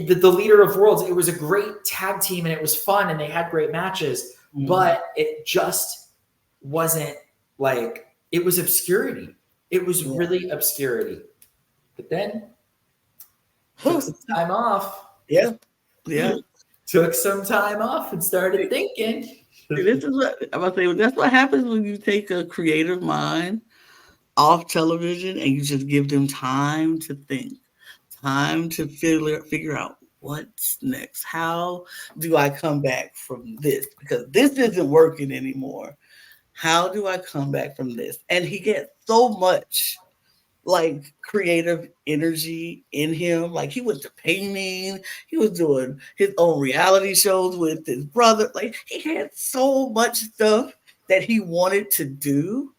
The leader of worlds. It was a great tag team, and it was fun, and they had great matches, but it just wasn't like, it was obscurity. It was really obscurity. But then took some time off. Yeah. Took some time off and started thinking. This is what I'm about to say. That's what happens when you take a creative mind off television and you just give them time to think. Time to figure out what's next. How do I come back from this? Because this isn't working anymore. How do I come back from this? And he gets so much like creative energy in him. Like, he went to painting. He was doing his own reality shows with his brother. Like, he had so much stuff that he wanted to do,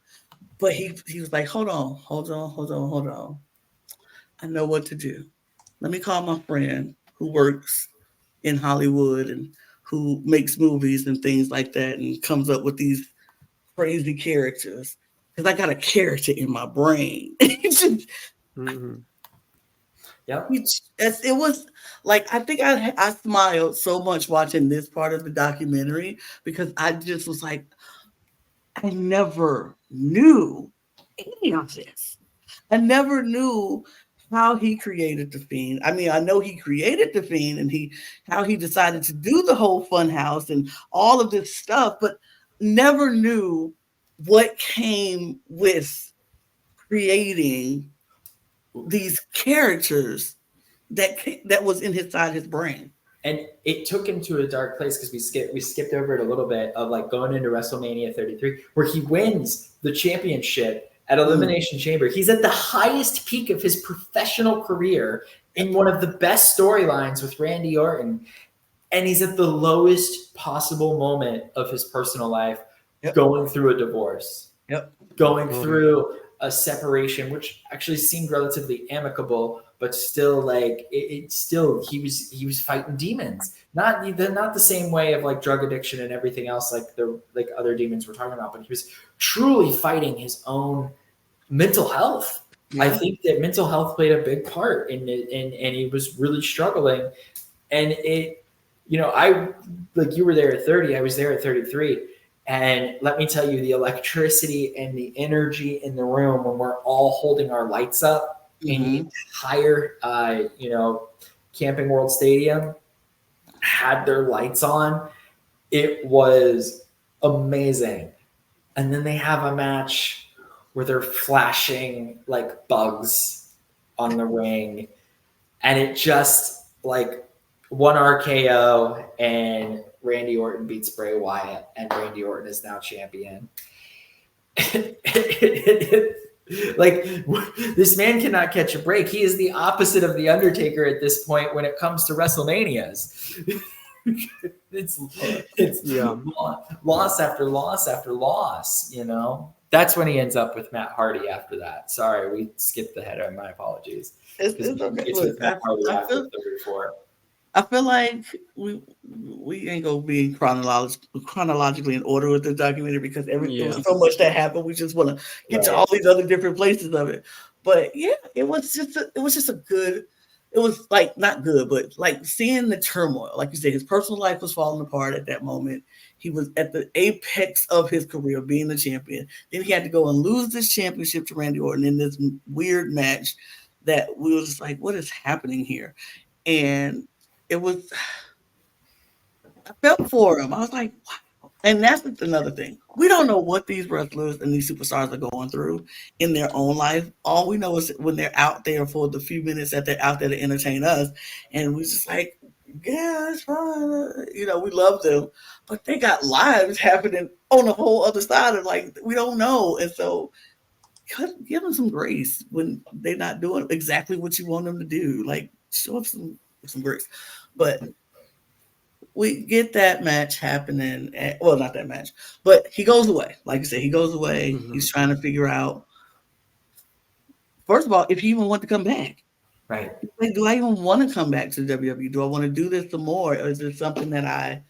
but he was like, hold on. I know what to do. Let me call my friend who works in Hollywood and who makes movies and things like that and comes up with these crazy characters. Because I got a character in my brain. Yeah. It was like, I think I smiled so much watching this part of the documentary because I just was like, I never knew any of this. I never knew how he created the Fiend. I mean, I know he created the Fiend and how he decided to do the whole fun house and all of this stuff, but never knew what came with creating these characters that was inside his brain. And it took him to a dark place because we skipped over it a little bit of like going into WrestleMania 33, where he wins the championship at Elimination Chamber. He's at the highest peak of his professional career in one of the best storylines with Randy Orton. And he's at the lowest possible moment of his personal life, going through a divorce, going through a separation, which actually seemed relatively amicable, but still, like, he was fighting demons. Not the same way of like drug addiction and everything else, like the other demons we're talking about, but he was truly fighting his own mental health. Yeah. I think that mental health played a big part in it, and he was really struggling. And it, I, like, you were there at 30, I was there at 33. And let me tell you, the electricity and the energy in the room when we're all holding our lights up in the entire, Camping World Stadium had their lights on. It was amazing. And then they have a match where they're flashing like bugs on the ring. And it just, like, one RKO and Randy Orton beats Bray Wyatt, and Randy Orton is now champion. Like, this man cannot catch a break. He is the opposite of The Undertaker at this point when it comes to WrestleManias. it's loss after loss after loss, That's when he ends up with Matt Hardy after that. Sorry, we skipped ahead. My apologies. It's okay. Look, I feel like we ain't gonna be chronologically in order with the documentary because there was so much that happened. We just want to get to all these other different places of it. But yeah, it was just a good. It was like not good, but like seeing the turmoil. Like you said, his personal life was falling apart at that moment. He was at the apex of his career, being the champion. Then he had to go and lose this championship to Randy Orton in this weird match that we were just like, what is happening here? And I felt for him. I was like, wow, And that's another thing. We don't know what these wrestlers and these superstars are going through in their own life. All we know is when they're out there for the few minutes that they're out there to entertain us, and we just like, yeah, it's fine. We love them, but they got lives happening on the whole other side of like we don't know, and so give them some grace when they're not doing exactly what you want them to do. Like show up some grace, but we get that match happening. Well, not that match, but he goes away. Like you said, he goes away. Mhm. He's trying to figure out, first of all, if he even want to come back. Right. Like, do I even want to come back to the WWE? Do I want to do this some more? Or is it something that I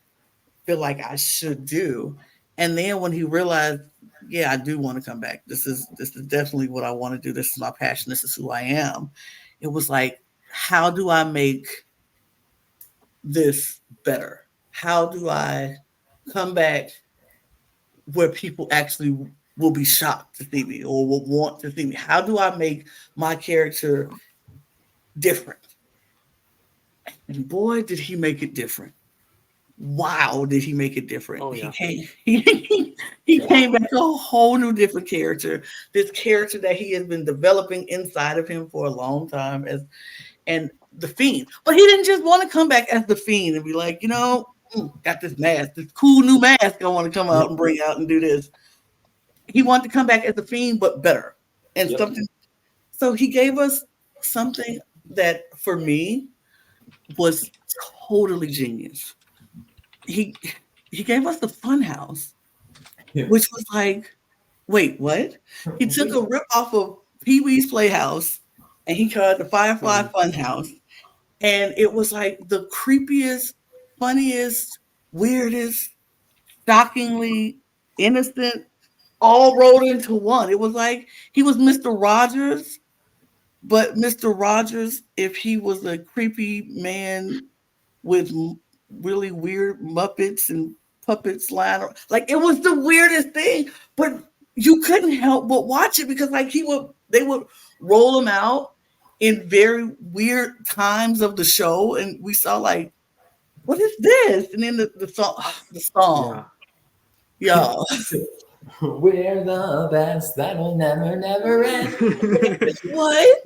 feel like I should do? And then when he realized, yeah, I do want to come back. This is definitely what I want to do. This is my passion. This is who I am. It was like, how do I make this better? How do I come back where people actually will be shocked to see me or will want to see me? How do I make my character different? And boy, did he make it different. Wow, did he make it different. Oh, yeah. He came back a whole new different character. This character that he has been developing inside of him for a long time and the Fiend. But he didn't just want to come back as the Fiend and be like, got this mask, this cool new mask I want to come out and bring out and do this. He wanted to come back as the Fiend, but better. And something. So he gave us something that for me was totally genius. He gave us the Funhouse, which was like, wait, what? He took a rip off of Pee Wee's Playhouse and he called it the Firefly Funhouse. And it was like the creepiest, funniest, weirdest, shockingly innocent, all rolled into one. It was like he was Mr. Rogers, but Mr. Rogers, if he was a creepy man with really weird Muppets and puppets lying around. Like it was the weirdest thing, but you couldn't help but watch it because like they would roll him out in very weird times of the show, and we saw like, what is this? And then the song, y'all. We're the best. That'll never end. What?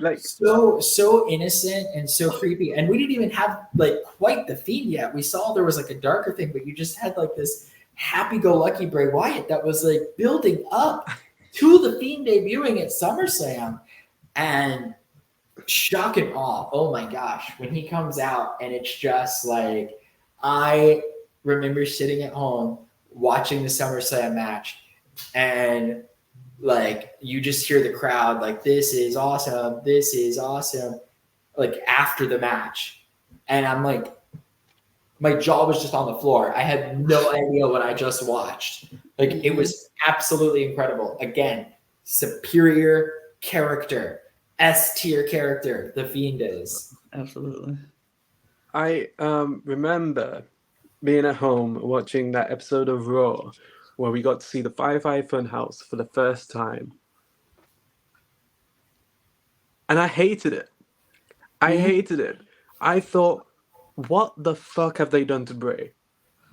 Like so innocent and so creepy, and we didn't even have like quite the Fiend yet. We saw there was like a darker thing, but you just had like this happy-go-lucky Bray Wyatt that was like building up to the Fiend debuting at SummerSlam, and shock and awe. Oh my gosh, when he comes out, and it's just like, I remember sitting at home watching the SummerSlam match, and like you just hear the crowd like, this is awesome, like after the match, and I'm like, my jaw was just on the floor. I had no idea what I just watched. Like it was absolutely incredible. Again, superior character, S-tier character, the Fiend is. Absolutely. I remember being at home watching that episode of Raw where we got to see the Firefly Funhouse for the first time. And I hated it. I hated it. I thought, what the fuck have they done to Bray?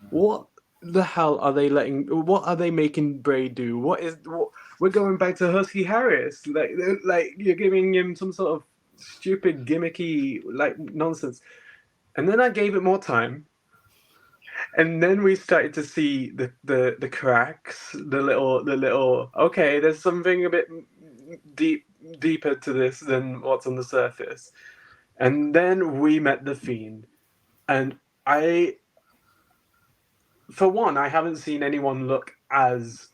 What the hell are they what are they making Bray do? We're going back to Husky Harris. Like you're giving him some sort of stupid gimmicky like nonsense. And then I gave it more time. And then we started to see the cracks, the little okay, there's something a bit deeper to this than what's on the surface. And then we met the Fiend. And for one, I haven't seen anyone look as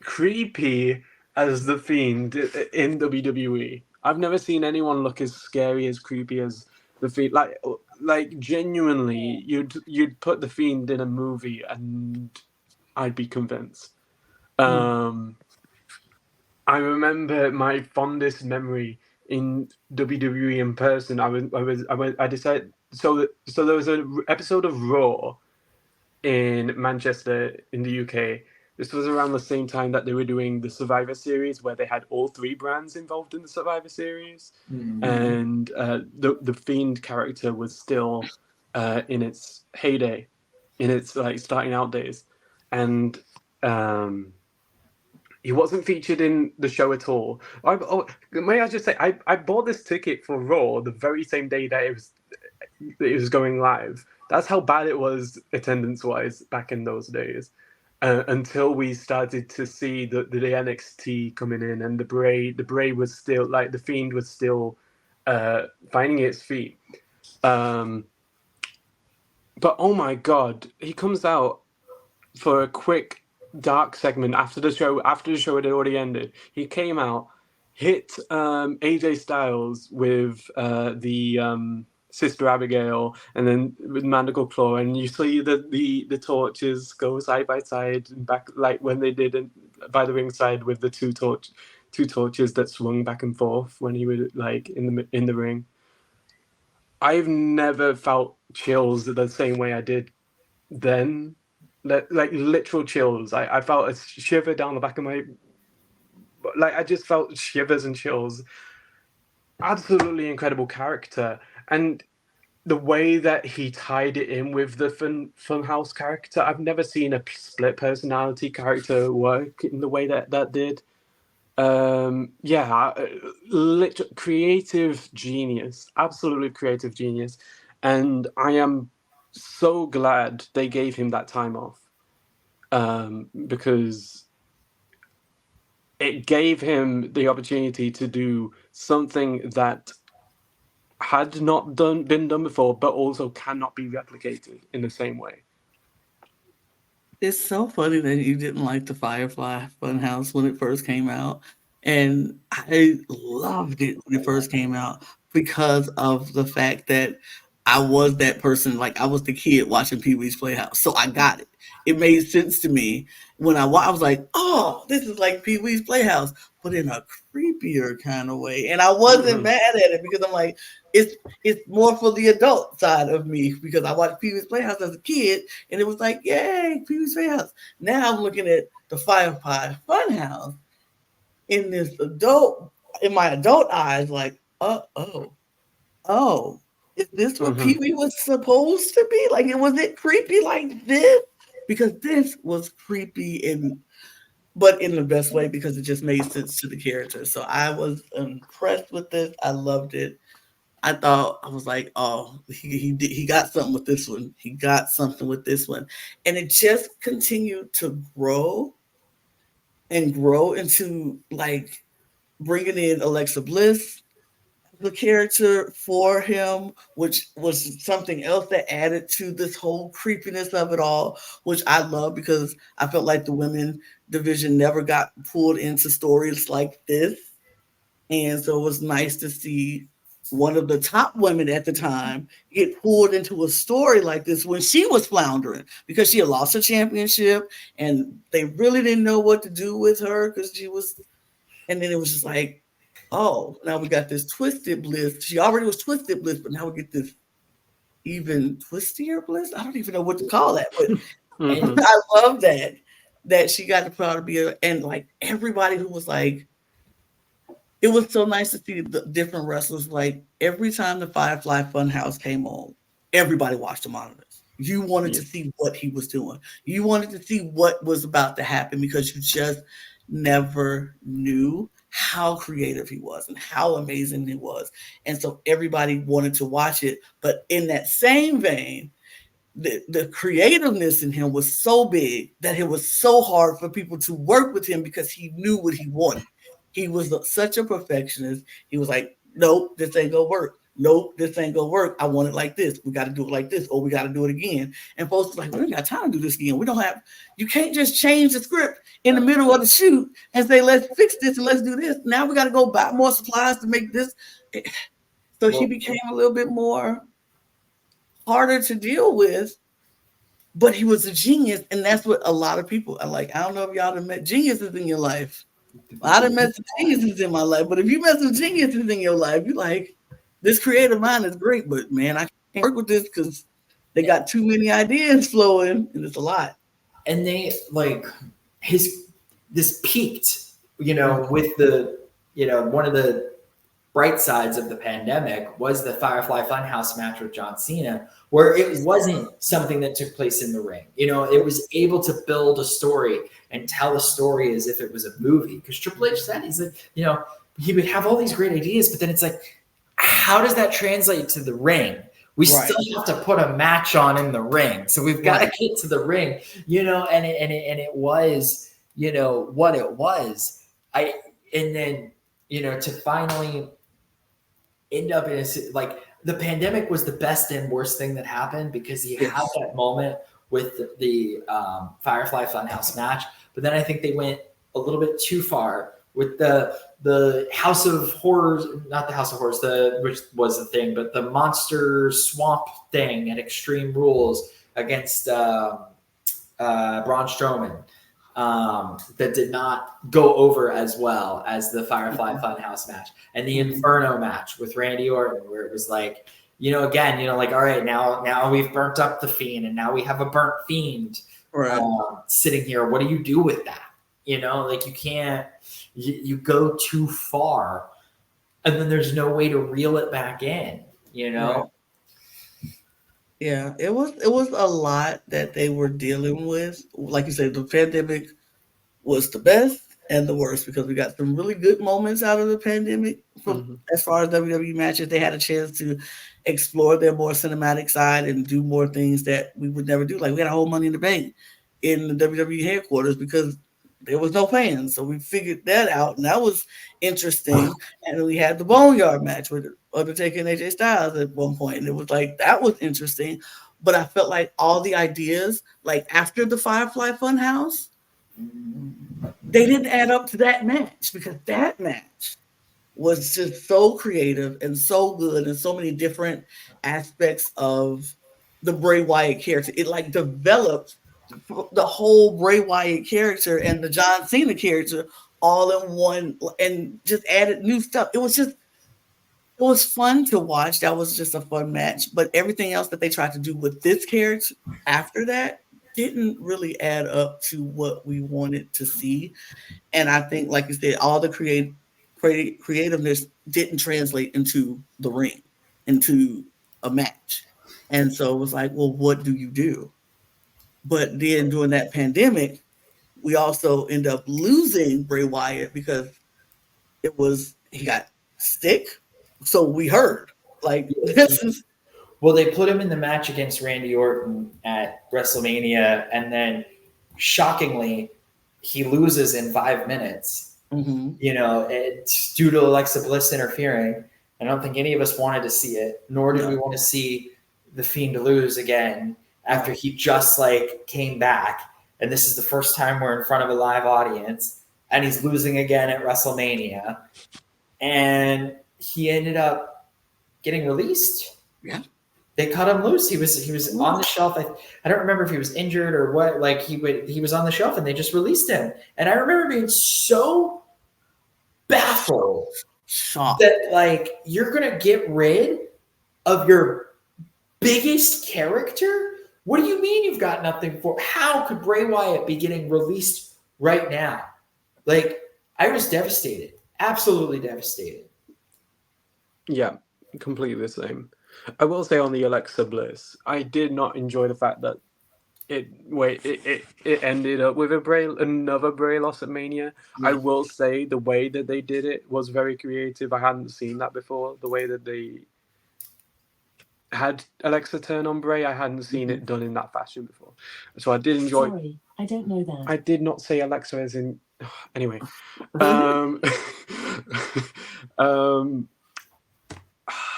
creepy as the Fiend in WWE. I've never seen anyone look as scary, as creepy as the Fiend. Like genuinely, you'd put the Fiend in a movie, and I'd be convinced. I remember my fondest memory in WWE in person. I decided. So there was an episode of Raw in Manchester in the UK. This was around the same time that they were doing the Survivor Series, where they had all three brands involved in the Survivor Series, and the Fiend character was still in its heyday. in its like starting out days, and he wasn't featured in the show at all. May I just say, I bought this ticket for Raw the very same day that it was going live. That's how bad it was attendance wise back in those days. Until we started to see the NXT coming in, and the Bray was still like the Fiend was still finding its feet. But oh my god, he comes out for a quick dark segment after the show had already ended. He came out, hit AJ Styles with the Sister Abigail, and then with Mandible Claw, and you see the torches go side by side and back, like when they did by the ringside with the two torches that swung back and forth when he was like in the ring. I've never felt chills the same way I did then. Like literal chills. I felt a shiver down the back of my, like I just felt shivers and chills. Absolutely incredible character, and the way that he tied it in with the Funhouse character, I've never seen a split personality character work in the way that did. Creative genius, absolutely creative genius, and I am so glad they gave him that time off, because it gave him the opportunity to do something that had not been done before, but also cannot be replicated in the same way. It's so funny that you didn't like the Firefly Funhouse when it first came out. And I loved it when it first came out because of the fact that I was that person. Like, I was the kid watching Pee Wee's Playhouse. So I got it. It made sense to me when I was like, oh, this is like Pee Wee's Playhouse, but in a creepier kind of way. And I wasn't mad at it because I'm like, it's more for the adult side of me because I watched Pee Wee's Playhouse as a kid, and it was like, yay, Pee Wee's Playhouse. Now I'm looking at the Firefly Funhouse in my adult eyes, like, oh, is this what Pee Wee was supposed to be? Like, was it creepy like this? Because this was creepy but in the best way, because it just made sense to the character. So I was impressed with this. I loved it. I was like, oh, he got something with this one. He got something with this one. And it just continued to grow and grow into like bringing in Alexa Bliss, the character for him, which was something else that added to this whole creepiness of it all, which I love because I felt like the women division never got pulled into stories like this. And so it was nice to see one of the top women at the time get pulled into a story like this when she was floundering because she had lost her championship and they really didn't know what to do with her because she was, and then it was just like, oh, now we got this twisted bliss. She already was twisted bliss, but now we get this even twistier bliss. I don't even know what to call that, but and I love that she got the proud to be and like everybody who was like, it was so nice to see the different wrestlers. Like every time the Firefly Funhouse came on, everybody watched the monitors. You wanted to see what he was doing. You wanted to see what was about to happen because you just never knew how creative he was and how amazing he was. And so everybody wanted to watch it. But in that same vein, the creativeness in him was so big that it was so hard for people to work with him because he knew what he wanted. He was such a perfectionist. He was like, nope, this ain't gonna work. Nope, this ain't gonna work. I want it like this. We got to do it like this, or we got to do it again. And folks were like, we don't got time to do this again. You can't just change the script in the middle of the shoot and say, let's fix this and let's do this. Now we got to go buy more supplies to make this. So he became a little bit more harder to deal with, but he was a genius. And that's what a lot of people are like. I don't know if y'all have met geniuses in your life. I done met some geniuses in my life, but if you met some geniuses in your life, you like, this creative mind is great, but man, I can't work with this because they got too many ideas flowing and it's a lot. And they like this peaked, with the, one of the bright sides of the pandemic was the Firefly Funhouse match with John Cena, where it wasn't something that took place in the ring. You know, it was able to build a story and tell a story as if it was a movie. Because Triple H said, he's like, you know, he would have all these great ideas, but then it's like, how does that translate to the ring? We still have to put a match on in the ring. So we've got to get to the ring, you know, and it was, you know, what it was. And then, you know, to finally end up in like the pandemic was the best and worst thing that happened, because you had that moment with the Firefly Funhouse match, but then I think they went a little bit too far with the House of Horrors, not the House of Horrors, which was the thing, but the Monster Swamp thing at Extreme Rules against Braun Strowman. That did not go over as well as the Firefly Funhouse match, and the Inferno match with Randy Orton, where it was like, you know, again, you know, like, all right, now we've burnt up the Fiend, and now we have a burnt Fiend sitting here. What do you do with that? You know, like, you can't, you go too far, and then there's no way to reel it back in, you know? Yeah, it was a lot that they were dealing with. Like you said, the pandemic was the best and the worst, because we got some really good moments out of the pandemic. As far as WWE matches, they had a chance to explore their more cinematic side and do more things that we would never do. Like, we had a whole Money in the Bank in the WWE headquarters because there was no fans. So we figured that out, and that was interesting. And then we had the Boneyard match with Undertaker and AJ Styles at one point, and it was like, that was interesting. But I felt like all the ideas, like after the Firefly Funhouse, they didn't add up to that match, because that match was just so creative and so good, and so many different aspects of the Bray Wyatt character. It like developed the whole Bray Wyatt character and the John Cena character all in one, and just added new stuff. It was fun to watch. That was just a fun match. But everything else that they tried to do with this character after that didn't really add up to what we wanted to see. And I think, like you said, all the creativeness didn't translate into the ring, into a match. And so it was like, well, what do you do? But then during that pandemic, we also end up losing Bray Wyatt because he got sick. So we heard, like, this is. Well, they put him in the match against Randy Orton at WrestleMania, and then shockingly, he loses in 5 minutes. You know, it's due to Alexa Bliss interfering. I don't think any of us wanted to see it, nor did we want to see the Fiend lose again after he just like came back. And this is the first time we're in front of a live audience, and he's losing again at WrestleMania. And he ended up getting released. Yeah. They cut him loose. He was on the shelf. I don't remember if he was injured or what. Like, he was on the shelf, and they just released him. And I remember being so baffled that, like, you're gonna get rid of your biggest character? What do you mean you've got nothing for? How could Bray Wyatt be getting released right now? Like, I was devastated. Absolutely devastated. Yeah, completely the same. I will say on the Alexa Bliss, I did not enjoy the fact that it ended up with another Bray loss at Mania. Yeah. I will say the way that they did it was very creative. I hadn't seen that before. The way that they had Alexa turn on Bray, I hadn't seen it done in that fashion before. So I did enjoy. Sorry, I don't know that. I did not say Alexa as in. Anyway,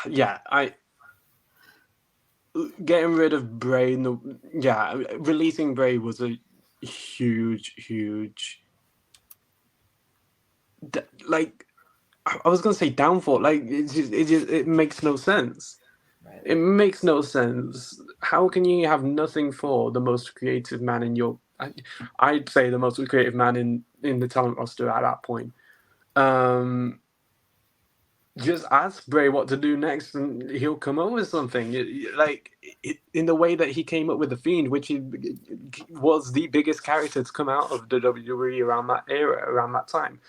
yeah, getting rid of Bray. Releasing Bray was a huge. Like, I was gonna say downfall. Like, it makes no sense. Right. It makes no sense. How can you have nothing for the most creative man in your? I'd say the most creative man in the talent roster at that point. Just ask Bray what to do next, and he'll come up with something. In the way that he came up with the Fiend, which was the biggest character to come out of the WWE around that era, around that time.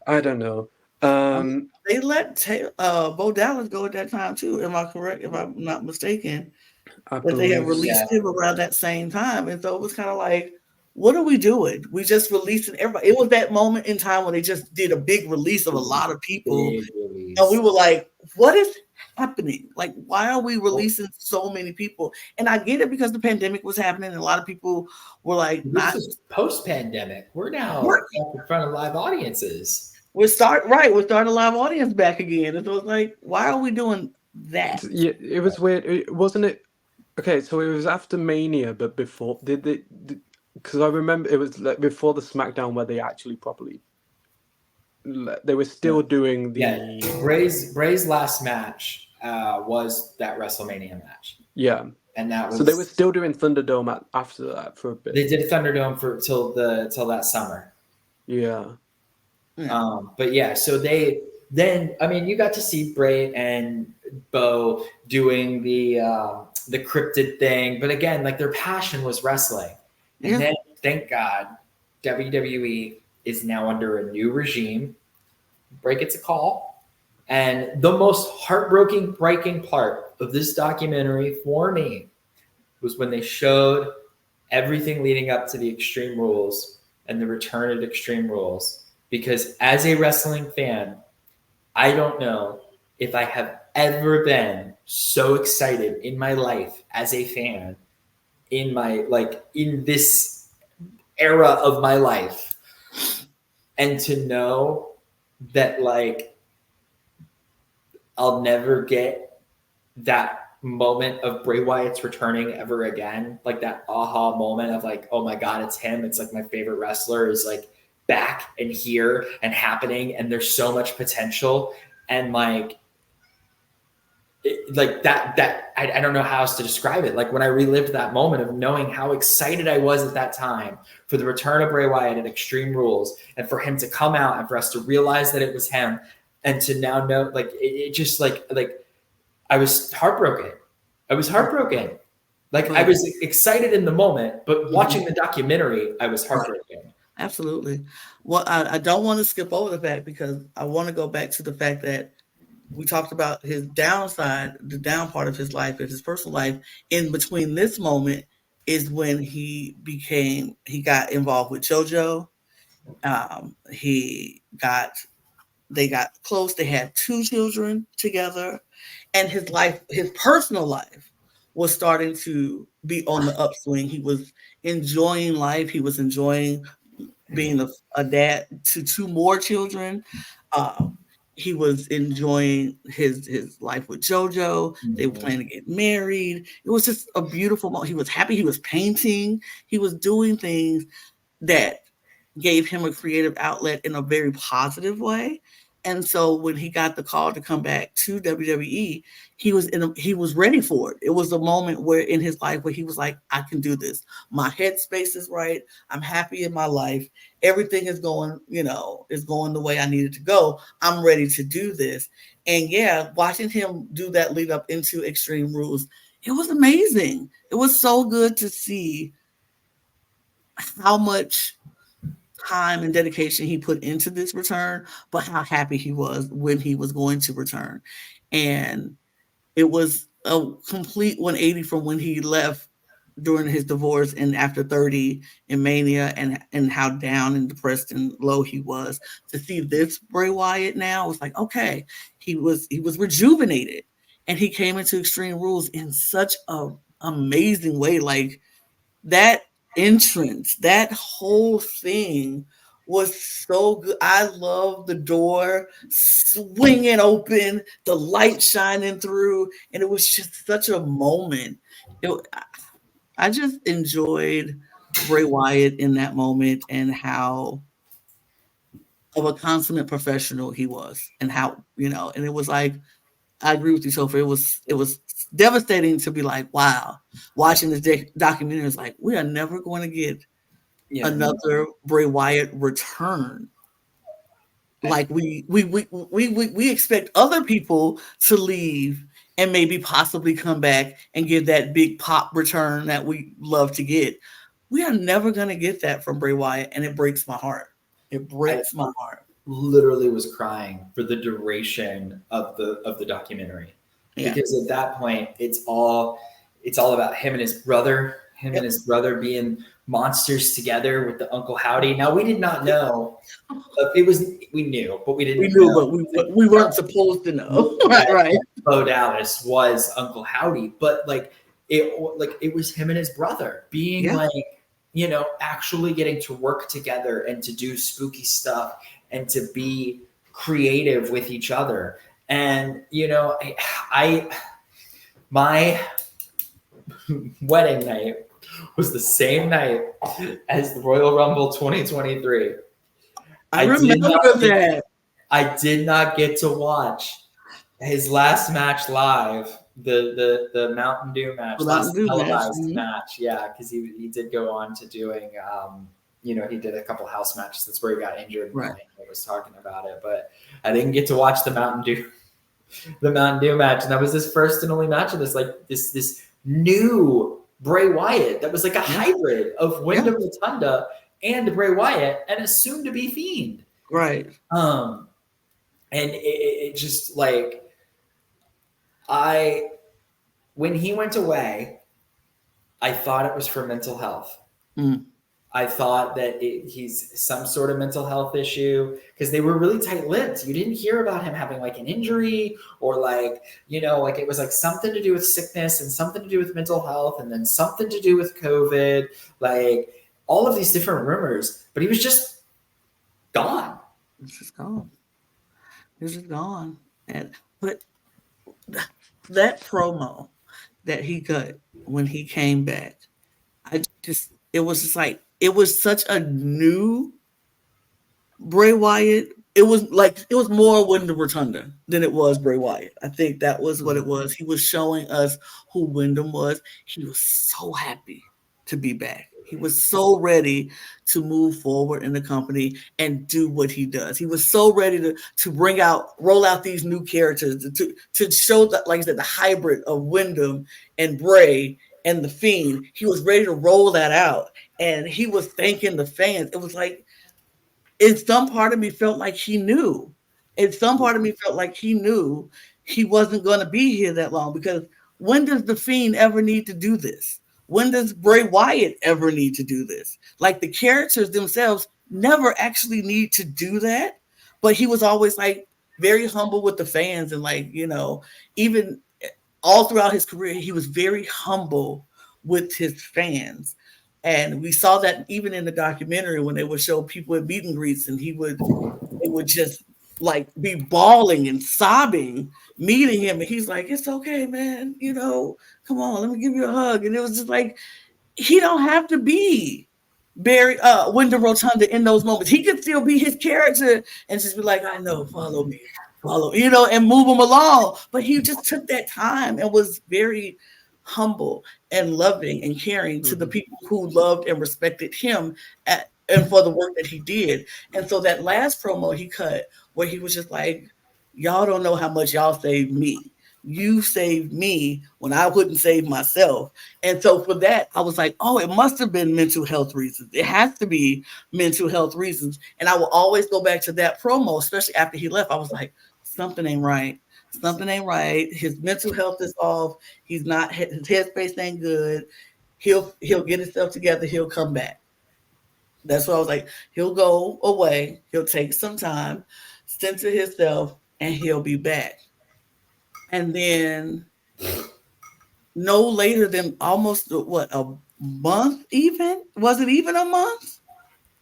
I don't know. They let Bo Dallas go at that time too. Am I correct? If I'm not mistaken, I that they had believe released him around that same time, and so it was kind of like, what are we doing? We just releasing everybody. It was that moment in time when they just did a big release of a lot of people, Big release. and we were like, what is happening? Like, why are we releasing so many people? And I get it because the pandemic was happening, and a lot of people were like, This not. is post-pandemic. We're now We're- in front of live audiences. We're starting a live audience back again. And so it's like, why are we doing that? Yeah, it was weird. Wasn't it? Okay, so it was after Mania, but before because I remember it was like before the SmackDown where they actually properly. They were still doing the. Yeah, Bray's last match was that WrestleMania match. Yeah, and that was so they were still doing Thunderdome after that for a bit. They did Thunderdome for till that summer. Yeah. But yeah, so you got to see Bray and Bo doing the cryptid thing, but again, like their passion was wrestling. And then, thank God, WWE is now under a new regime. Bray gets a call, and the most heartbreaking part of this documentary for me was when they showed everything leading up to the Extreme Rules and the return of Extreme Rules. Because as a wrestling fan, I don't know if I have ever been so excited in my life as a fan in this era of my life. And to know that I'll never get that moment of Bray Wyatt's returning ever again. Like that aha moment of like, oh my God, it's him. It's like my favorite wrestler is like back and here and happening, and there's so much potential, and I don't know how else to describe it. Like when I relived that moment of knowing how excited I was at that time for the return of Bray Wyatt at Extreme Rules, and for him to come out and for us to realize that it was him, and to now know it just I was heartbroken. I was excited in the moment, but watching the documentary, I was heartbroken. Absolutely. Well, I don't want to skip over the fact, because I want to go back to the fact that we talked about his downside, the down part of his life, of his personal life. In between this moment is when he got involved with JoJo. They got close. They had 2 children together, and his personal life was starting to be on the upswing. He was enjoying life. He was enjoying being a dad to 2 more children. He was enjoying his life with JoJo. They were planning to get married. It was just a beautiful moment. He was happy. He was painting. He was doing things that gave him a creative outlet in a very positive way. And so when he got the call to come back to WWE, he was ready for it. It was a moment where in his life where he was like, I can do this. My headspace is right. I'm happy in my life. Everything is going, the way I need it to go. I'm ready to do this. And yeah, watching him do that lead up into Extreme Rules, it was amazing. It was so good to see how much time and dedication he put into this return, but how happy he was when he was going to return. And it was a complete 180 from when he left during his divorce and after 30 in Mania, and how down and depressed and low he was. To see this Bray Wyatt now was like, okay, he was rejuvenated, and he came into Extreme Rules in such a amazing way. Like that entrance, that whole thing was so good. I love the door swinging open, the light shining through, and it was just such a moment. I just enjoyed Bray Wyatt in that moment, and how of a consummate professional he was, and how, and it was like, I agree with you, Topher. It was devastating to be like, wow, watching this documentary is like, we are never going to get another Bray Wyatt return. Like we expect other people to leave and maybe possibly come back and give that big pop return that we love to get. We are never going to get that from Bray Wyatt, and it breaks my heart. It breaks my heart. literally was crying for the duration of the documentary. Yeah. Because at that point it's all about him and his brother, Yep. being monsters together with the Uncle Howdy. Now we did not know. We knew, but we didn't We knew, know. but we weren't supposed to know. Right. Bo Dallas was Uncle Howdy, but it was him and his brother being Yeah. actually getting to work together and to do spooky stuff and to be creative with each other. And my wedding night was the same night as the Royal Rumble 2023. I remember that. I did not get to watch his last match live, the Mountain Dew match, last televised match. Yeah, because he did go on to doing, he did a couple house matches. That's where he got injured. Right. I was talking about it, but I didn't get to watch the Mountain Dew match, and that was his first and only match of this new Bray Wyatt that was like a hybrid of Wyndham Rotunda and Bray Wyatt and a soon-to-be Fiend. Right. And it just when he went away, I thought it was for mental health. Mm. I thought that he's some sort of mental health issue because they were really tight-lipped. You didn't hear about him having an injury or it was something to do with sickness and something to do with mental health and then something to do with COVID, all of these different rumors, but he was just gone. He's just gone. But that promo that he cut when he came back, it was such a new Bray Wyatt. It was more Wyndham Rotunda than it was Bray Wyatt. I think that was what it was. He was showing us who Wyndham was. He was so happy to be back. He was so ready to move forward in the company and do what he does. He was so ready to roll out these new characters, to show that, like I said, the hybrid of Wyndham and Bray and the Fiend. He was ready to roll that out, and he was thanking the fans. It was in some part of me felt like he knew. In some part of me felt like he knew he wasn't going to be here that long, because when does the Fiend ever need to do this? When does Bray Wyatt ever need to do this? The characters themselves never actually need to do that. But he was always very humble with the fans. And even all throughout his career, he was very humble with his fans. And we saw that even in the documentary when they would show people at meet and greets, and it would just be bawling and sobbing, meeting him. And he's like, "It's okay, man. Come on, let me give you a hug." And it was just he don't have to be Wyndham Rotunda in those moments. He could still be his character and just be like, "I know, follow me, and move him along." But he just took that time and was very humble and loving and caring to the people who loved and respected him and for the work that he did. And so that last promo he cut, where he was just like, "Y'all don't know how much y'all saved me. You saved me when I wouldn't save myself." And so for that, I was like, oh, it must have been mental health reasons. It has to be mental health reasons. And I will always go back to that promo, especially after he left. I was like, something ain't right. Something ain't right. His mental health is off. His headspace ain't good. He'll get himself together. He'll come back. That's what I was like. He'll go away. He'll take some time, center himself, and he'll be back. And then no later than almost a month even? Was it even a month?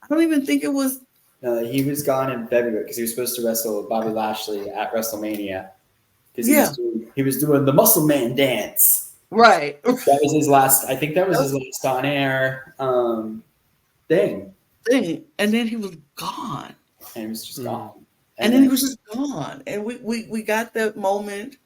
I don't even think it was. He was gone in February because he was supposed to wrestle Bobby Lashley at WrestleMania. Because he was doing the Muscle Man dance. Right. That was his last. I think that was his last on air thing. And then he was gone. And he was just gone. And then he was just gone. And we got that moment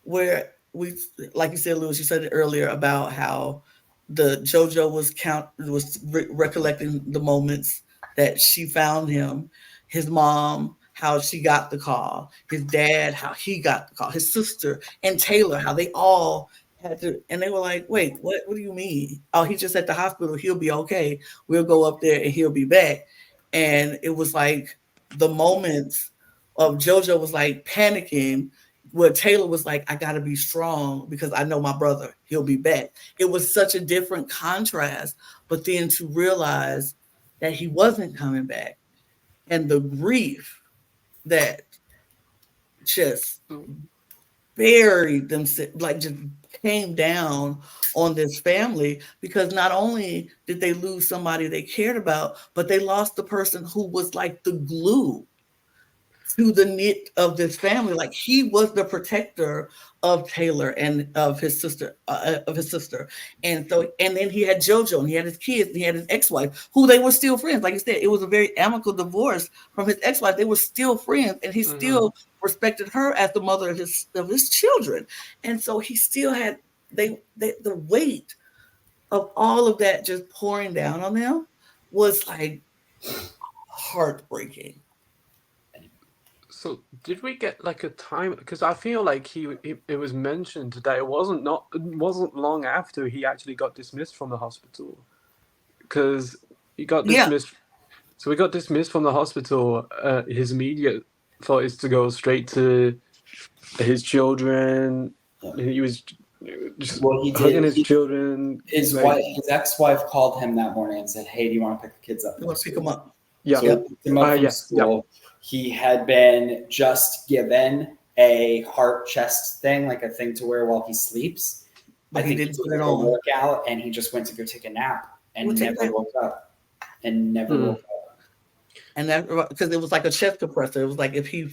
where we, like you said, Lewis, you said it earlier about how the JoJo was recollecting the moments that she found him, his mom, how she got the call, his dad, how he got the call, his sister and Taylor, how they all had to, and they were like, "Wait, what do you mean? Oh, he's just at the hospital. He'll be okay. We'll go up there and he'll be back." And it was like the moments of JoJo was like panicking, where Taylor was like, I gotta be strong because I know my brother, he'll be back. It was such a different contrast, but then to realize that he wasn't coming back and the grief that just buried them, like just came down on this family, because not only did they lose somebody they cared about, but they lost the person who was like the glue to the knit of this family. Like he was the protector of Taylor and of his sister, and so, and then he had JoJo, and he had his kids, and he had his ex-wife, who they were still friends. Like I said, it was a very amicable divorce from his ex-wife. They were still friends, and he still respected her as the mother of his children. And so he still had the weight of all of that just pouring down on them was like heartbreaking. So did we get like a time? Because I feel like it was mentioned today. It wasn't long after he actually got dismissed from the hospital. Because he got dismissed. Yeah. So we got dismissed from the hospital. His immediate thought is to go straight to his children. Yeah. He was just hugging his children. His ex-wife called him that morning and said, "Hey, do you want to pick the kids up?" You want to pick them up? Yeah. So he picked him up from school. Yeah. He had been just given a heart chest thing, like a thing to wear while he sleeps. But he didn't put it on. Workout, and he just went to go take a nap and never woke up. And that, because it was like a chest compressor. It was like if it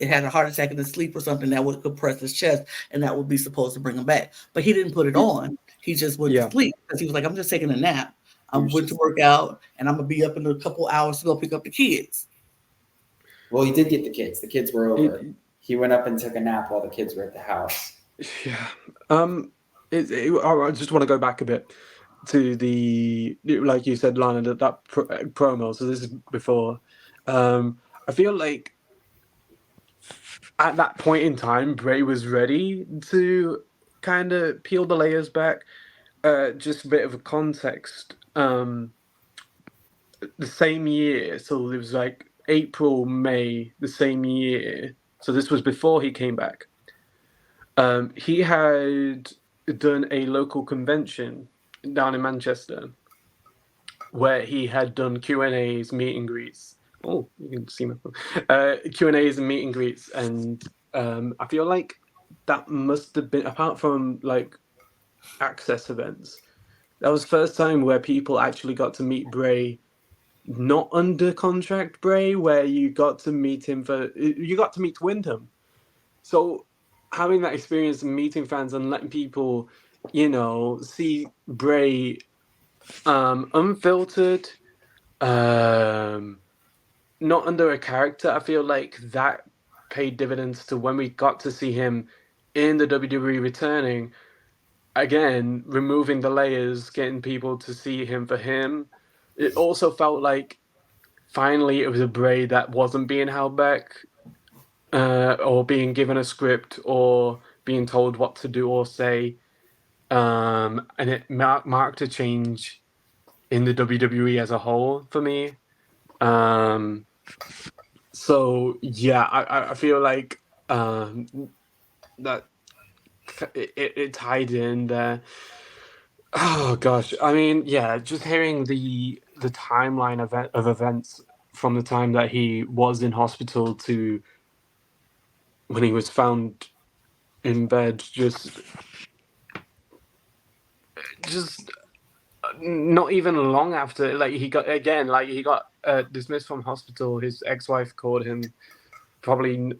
had a heart attack in his sleep or something, that would compress his chest, and that would be supposed to bring him back. But he didn't put it on. He just went to sleep because he was like, I'm just taking a nap. I'm going to work out, and I'm going to be up in a couple hours to go pick up the kids. Well, he did get the kids. The kids were over. He went up and took a nap while the kids were at the house. Yeah. I just want to go back a bit to the, like you said, Lana, that promo. So this is before. I feel like at that point in time, Bray was ready to kind of peel the layers back. Just a bit of a context. The same year, so it was like April, May, the same year. So this was before he came back. He had done a local convention down in Manchester where he had done Q&As, meet and greets. Oh, you can see my phone. Q&As and meet and greets. And I feel like that must have been, apart from like access events, that was the first time where people actually got to meet Bray, not under contract Bray, where you got to meet him you got to meet Wyndham. So having that experience and meeting fans and letting people, see Bray unfiltered, not under a character, I feel like that paid dividends to when we got to see him in the WWE returning. Again, removing the layers, getting people to see him for him. It also felt like finally it was a Bray that wasn't being held back or being given a script or being told what to do or say. And it marked a change in the WWE as a whole for me. So, yeah, I feel like that it tied in there. Oh gosh, I mean, yeah, just hearing the timeline of events from the time that he was in hospital to when he was found in bed, just not even long after, like he got dismissed from hospital. His ex-wife called him. Probably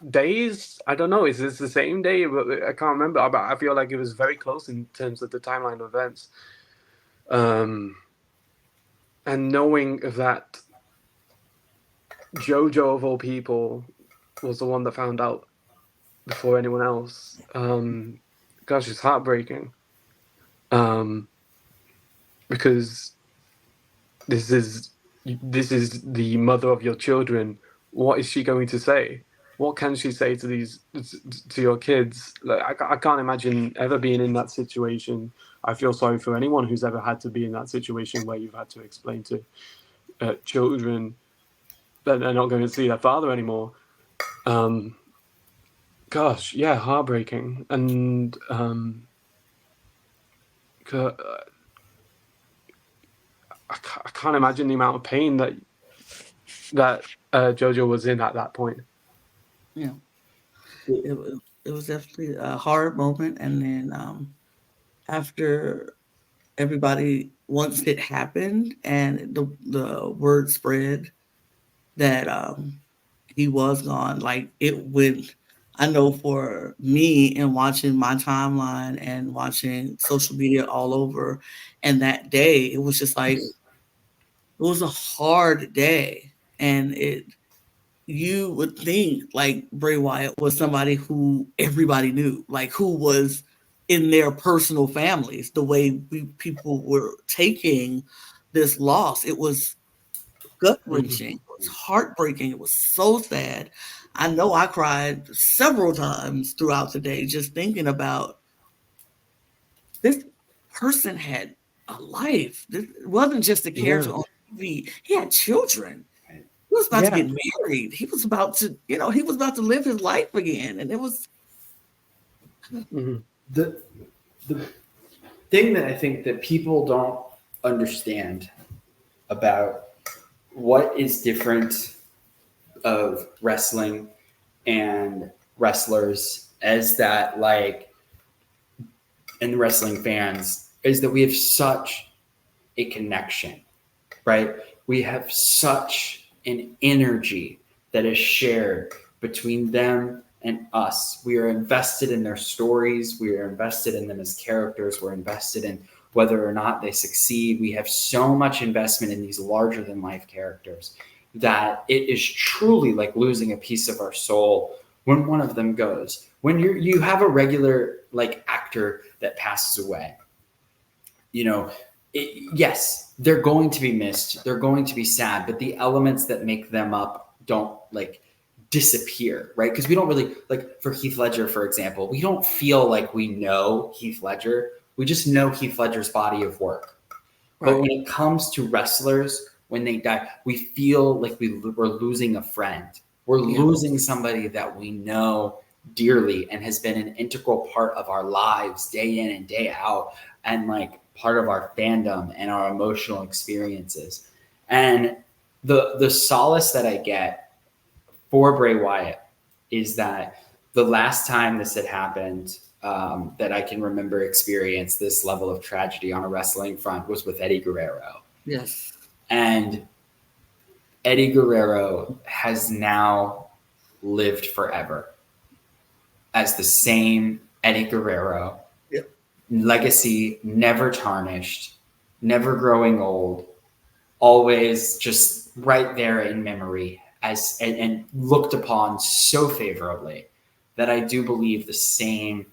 days. I don't know. Is this the same day? I can't remember. But I feel like it was very close in terms of the timeline of events. And knowing that JoJo of all people was the one that found out before anyone else. Gosh, it's heartbreaking. Because this is the mother of your children. What is she going to say? What can she say to your kids? Like, I can't imagine ever being in that situation. I feel sorry for anyone who's ever had to be in that situation where you've had to explain to children that they're not going to see their father anymore. Gosh, yeah, heartbreaking. And I can't imagine the amount of pain that Jojo was in at that point. Yeah, it was definitely a hard moment, and then after everybody, once it happened and the word spread that he was gone, like it went. I know for me and watching my timeline and watching social media all over, and that day it was just like it was a hard day, and it you would think like Bray Wyatt was somebody who everybody knew, like who was in their personal families. The way people were taking this loss, it was gut wrenching, it was heartbreaking, it was so sad. I know I cried several times throughout the day just thinking about this person had a life. This wasn't just a character on TV. He had children. He was about to get married. He was about to, he was about to live his life again. And it was the thing that I think that people don't understand about what is different of wrestling and wrestlers as that, like, and wrestling fans, is that we have such a connection, right? We have such an energy that is shared between them and us. We are invested in their stories. We are invested in them as characters. We're invested in whether or not they succeed. We have so much investment in these larger than life characters that it is truly like losing a piece of our soul when one of them goes. When you have a regular like actor that passes away, yes, they're going to be missed. They're going to be sad, but the elements that make them up don't like disappear, right? Because we don't really, like for Heath Ledger, for example, we don't feel like we know Heath Ledger. We just know Heath Ledger's body of work. Right. But when it comes to wrestlers, when they die, we feel like we're losing a friend. We're losing somebody that we know dearly and has been an integral part of our lives day in and day out, and like part of our fandom and our emotional experiences. And the solace that I get for Bray Wyatt is that the last time this had happened, that I can remember experience this level of tragedy on a wrestling front was with Eddie Guerrero. Yes. And Eddie Guerrero has now lived forever as the same Eddie Guerrero. Yep. Legacy never tarnished, never growing old, always just right there in memory and looked upon so favorably that I do believe the same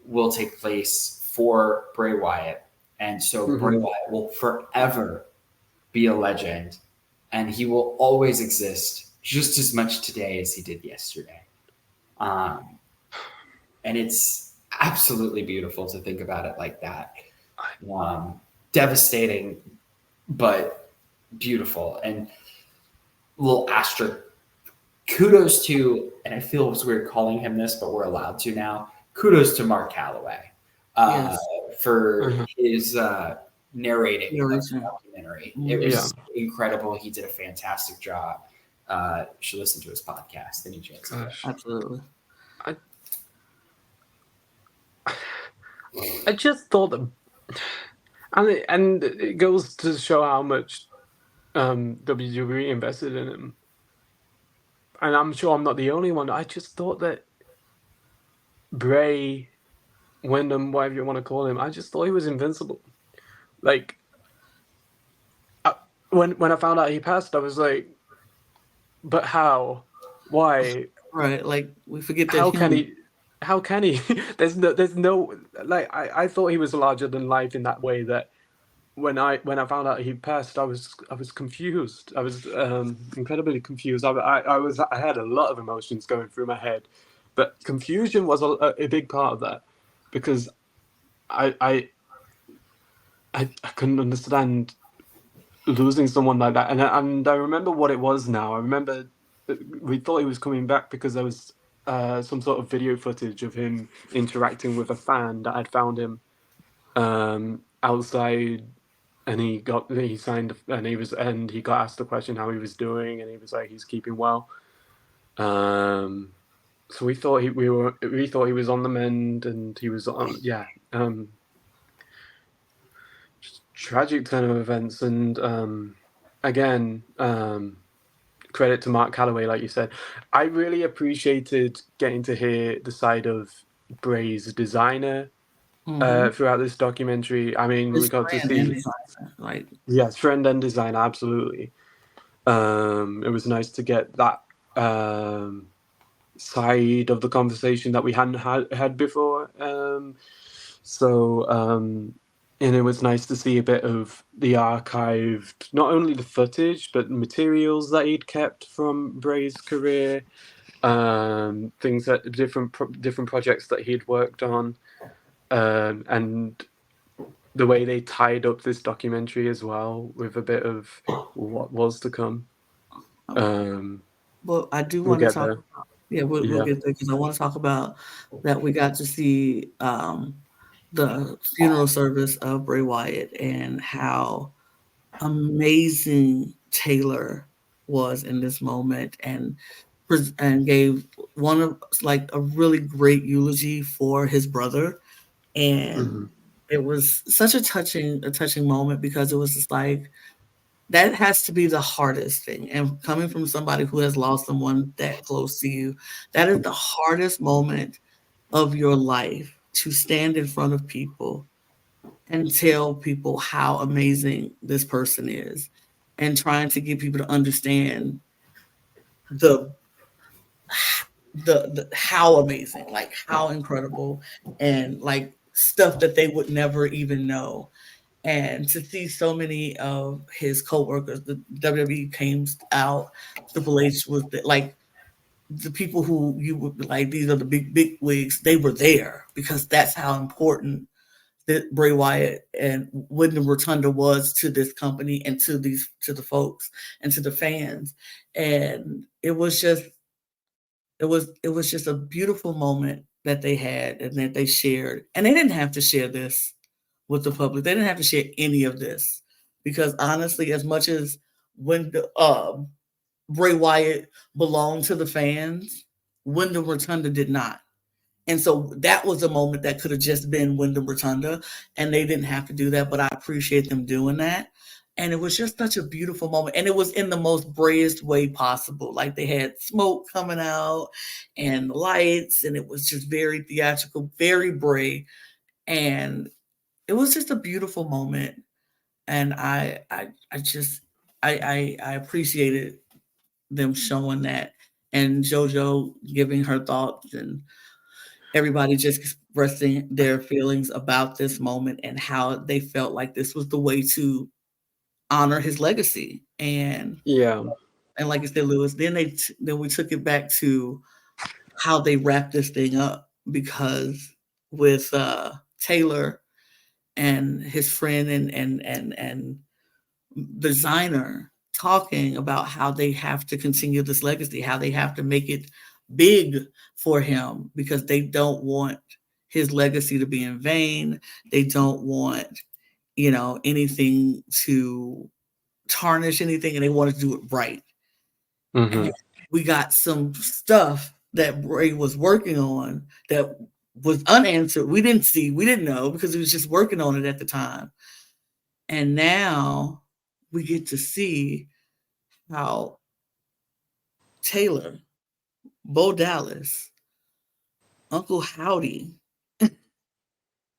will take place for Bray Wyatt. And so Bray Wyatt will forever be a legend, and he will always exist just as much today as he did yesterday. And it's absolutely beautiful to think about it like that. Devastating, but beautiful. And little asterisk, kudos to, and I feel it's weird calling him this, but we're allowed to now, kudos to Mark Calloway for his narrating of the documentary. It was incredible. He did a fantastic job. You should listen to his podcast. Any chance? Absolutely. I just thought that, and it goes to show how much WWE invested in him. And I'm sure I'm not the only one. I just thought that Bray, Wyndham, whatever you want to call him, I just thought he was invincible. Like, when I found out he passed, I was like, but how? Why? Right, like we forget that. How can he? There's no like I thought he was larger than life in that way. That when I found out he passed, I was confused. I was incredibly confused. I had a lot of emotions going through my head, but confusion was a big part of that, because I couldn't understand losing someone like that. And I remember what it was now. I remember we thought he was coming back because there was some sort of video footage of him interacting with a fan that had found him outside, and he signed, and he got asked the question how he was doing, and he was like, he's keeping well. So we thought he was on the mend, and he was on, just tragic turn of events. And again, credit to Mark Calloway, like you said. I really appreciated getting to hear the side of Bray's designer throughout this documentary. I mean, we got to see friend and designer, absolutely. It was nice to get that side of the conversation that we hadn't had before. And it was nice to see a bit of the archived, not only the footage, but materials that he'd kept from Bray's career, things that different projects that he'd worked on, and the way they tied up this documentary as well with a bit of what was to come. Well, I do want to talk about, we'll get there, because I want to talk about that we got to see the funeral service of Bray Wyatt and how amazing Taylor was in this moment, and gave one of a really great eulogy for his brother. And it was such a touching moment, because it was just like, that has to be the hardest thing. And coming from somebody who has lost someone that close to you, that is the hardest moment of your life, to stand in front of people and tell people how amazing this person is, and trying to get people to understand the how amazing, like how incredible, and like stuff that they would never even know. And to see so many of his co-workers, the WWE came out, Triple H was like, the people who you would be like, these are the big wigs, they were there, because that's how important that Bray Wyatt and Wyndham Rotundo was to this company, and to the folks, and to the fans. And it was just a beautiful moment that they had, and that they shared. And they didn't have to share this with the public. They didn't have to share any of this, because honestly, as much as when Bray Wyatt belonged to the fans, Wyndham Rotunda did not. And so that was a moment that could have just been Wyndham Rotunda, and they didn't have to do that, but I appreciate them doing that. And it was just such a beautiful moment. And it was in the most brayest way possible. Like, they had smoke coming out and lights, and it was just very theatrical, very Bray. And it was just a beautiful moment. And I appreciated them showing that, and JoJo giving her thoughts, and everybody just expressing their feelings about this moment, and how they felt like this was the way to honor his legacy. And like you said, Lewis, then we took it back to how they wrapped this thing up, because with Taylor and his friend and designer talking about how they have to continue this legacy, how they have to make it big for him, because they don't want his legacy to be in vain. They don't want, anything to tarnish anything, and they want to do it right. And we got some stuff that Bray was working on that was unanswered. We didn't know, because he was just working on it at the time. And now we get to see how Taylor, Bo Dallas, Uncle Howdy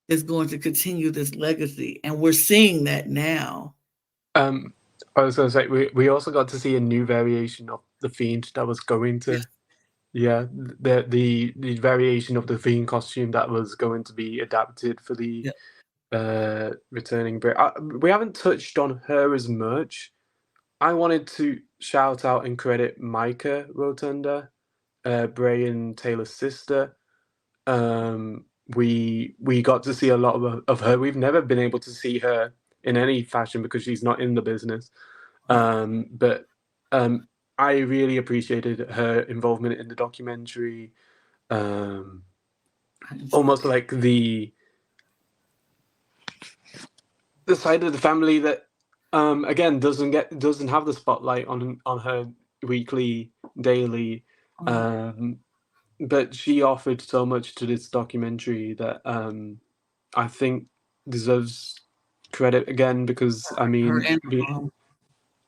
is going to continue this legacy. And we're seeing that now. I was going to say, we also got to see a new variation of the Fiend that was going to... the variation of the Fiend costume that was going to be adapted for the returning Bray. We haven't touched on her as much. I wanted to shout out and credit Micah Rotunda, Bray and Taylor's sister. We got to see a lot of her. We've never been able to see her in any fashion because she's not in the business. But I really appreciated her involvement in the documentary. Almost like the side of the family that again doesn't have the spotlight on her weekly, daily. But she offered so much to this documentary that I think deserves credit again, because I Her mean, and her mom.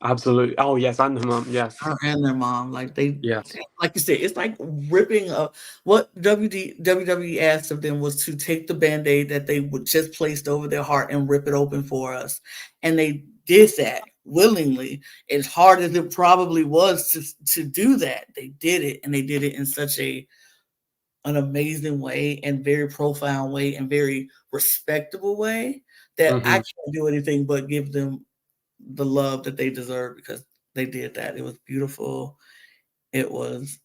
absolutely. Oh yes, and her mom. Yes. Her and their mom, like Yes. like you said, it's like ripping up. What WWE asked of them was to take the Band-Aid that they would just placed over their heart and rip it open for us, and they did that willingly. As hard as it probably was to do that, they did it, and they did it in such an amazing way and very profound way and very respectable way that I can't do anything but give them the love that they deserve, because they did that. It was beautiful. It was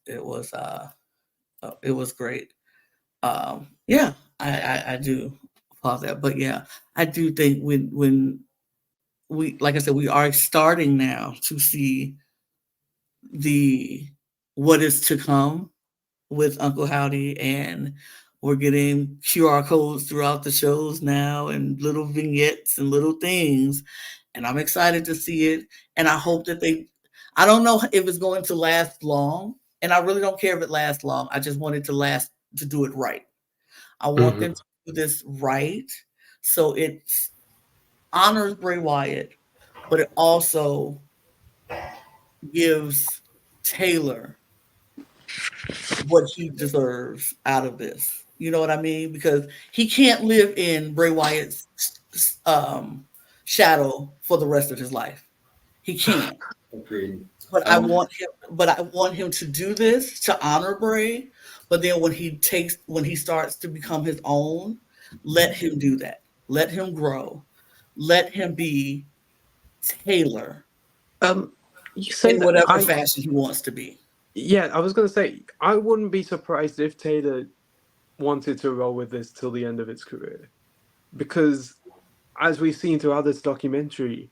great. Yeah, I do applaud that. But yeah, I do think when we, like I said, we are starting now to see the what is to come with Uncle Howdy, and we're getting QR codes throughout the shows now and little vignettes and little things. And I'm excited to see it. And I hope that I don't know if it's going to last long. And I really don't care if it lasts long. I just want it to do it right. I want them to do this right. So it honors Bray Wyatt, but it also gives Taylor what he deserves out of this. You know what I mean? Because he can't live in Bray Wyatt's shadow for the rest of his life. He can't. Agreed. But I want him to do this to honor Bray. But then when he starts to become his own, let him do that. Let him grow. Let him be Taylor. You say in whatever fashion he wants to be. Yeah, I was going to say, I wouldn't be surprised if Taylor wanted to roll with this till the end of his career. Because, as we've seen throughout this documentary,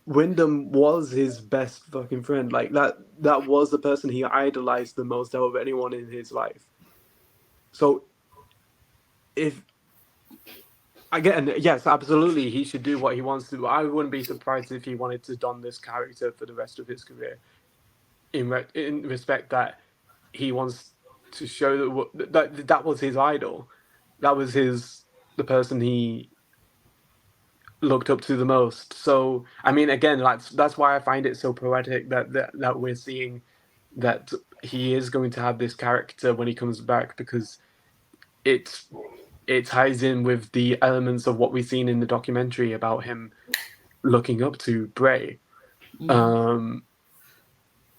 Wyndham was his best fucking friend. Like, that was the person he idolized the most out of anyone in his life. So, again, yes, absolutely, he should do what he wants to do. I wouldn't be surprised if he wanted to don this character for the rest of his career. In respect that he wants to show that was his idol, that was the person he looked up to the most. So I mean, again, that's why I find it so poetic that we're seeing that he is going to have this character when he comes back, because it ties in with the elements of what we've seen in the documentary about him looking up to Bray.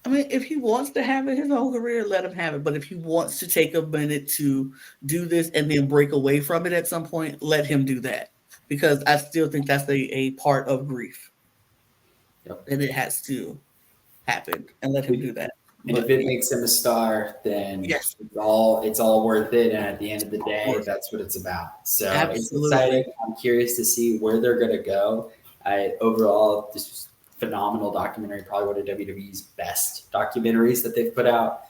I mean, if he wants to have it his own career, let him have it. But if he wants to take a minute to do this and then break away from it at some point, let him do that. Because I still think that's a part of grief. Yep. And it has to happen, and let him do that. And if it makes him a star, then yes, it's all worth it. And at the end of the day, that's what it's about. So absolutely. It's exciting. I'm curious to see where they're going to go. Overall, this was phenomenal documentary, probably one of WWE's best documentaries that they've put out.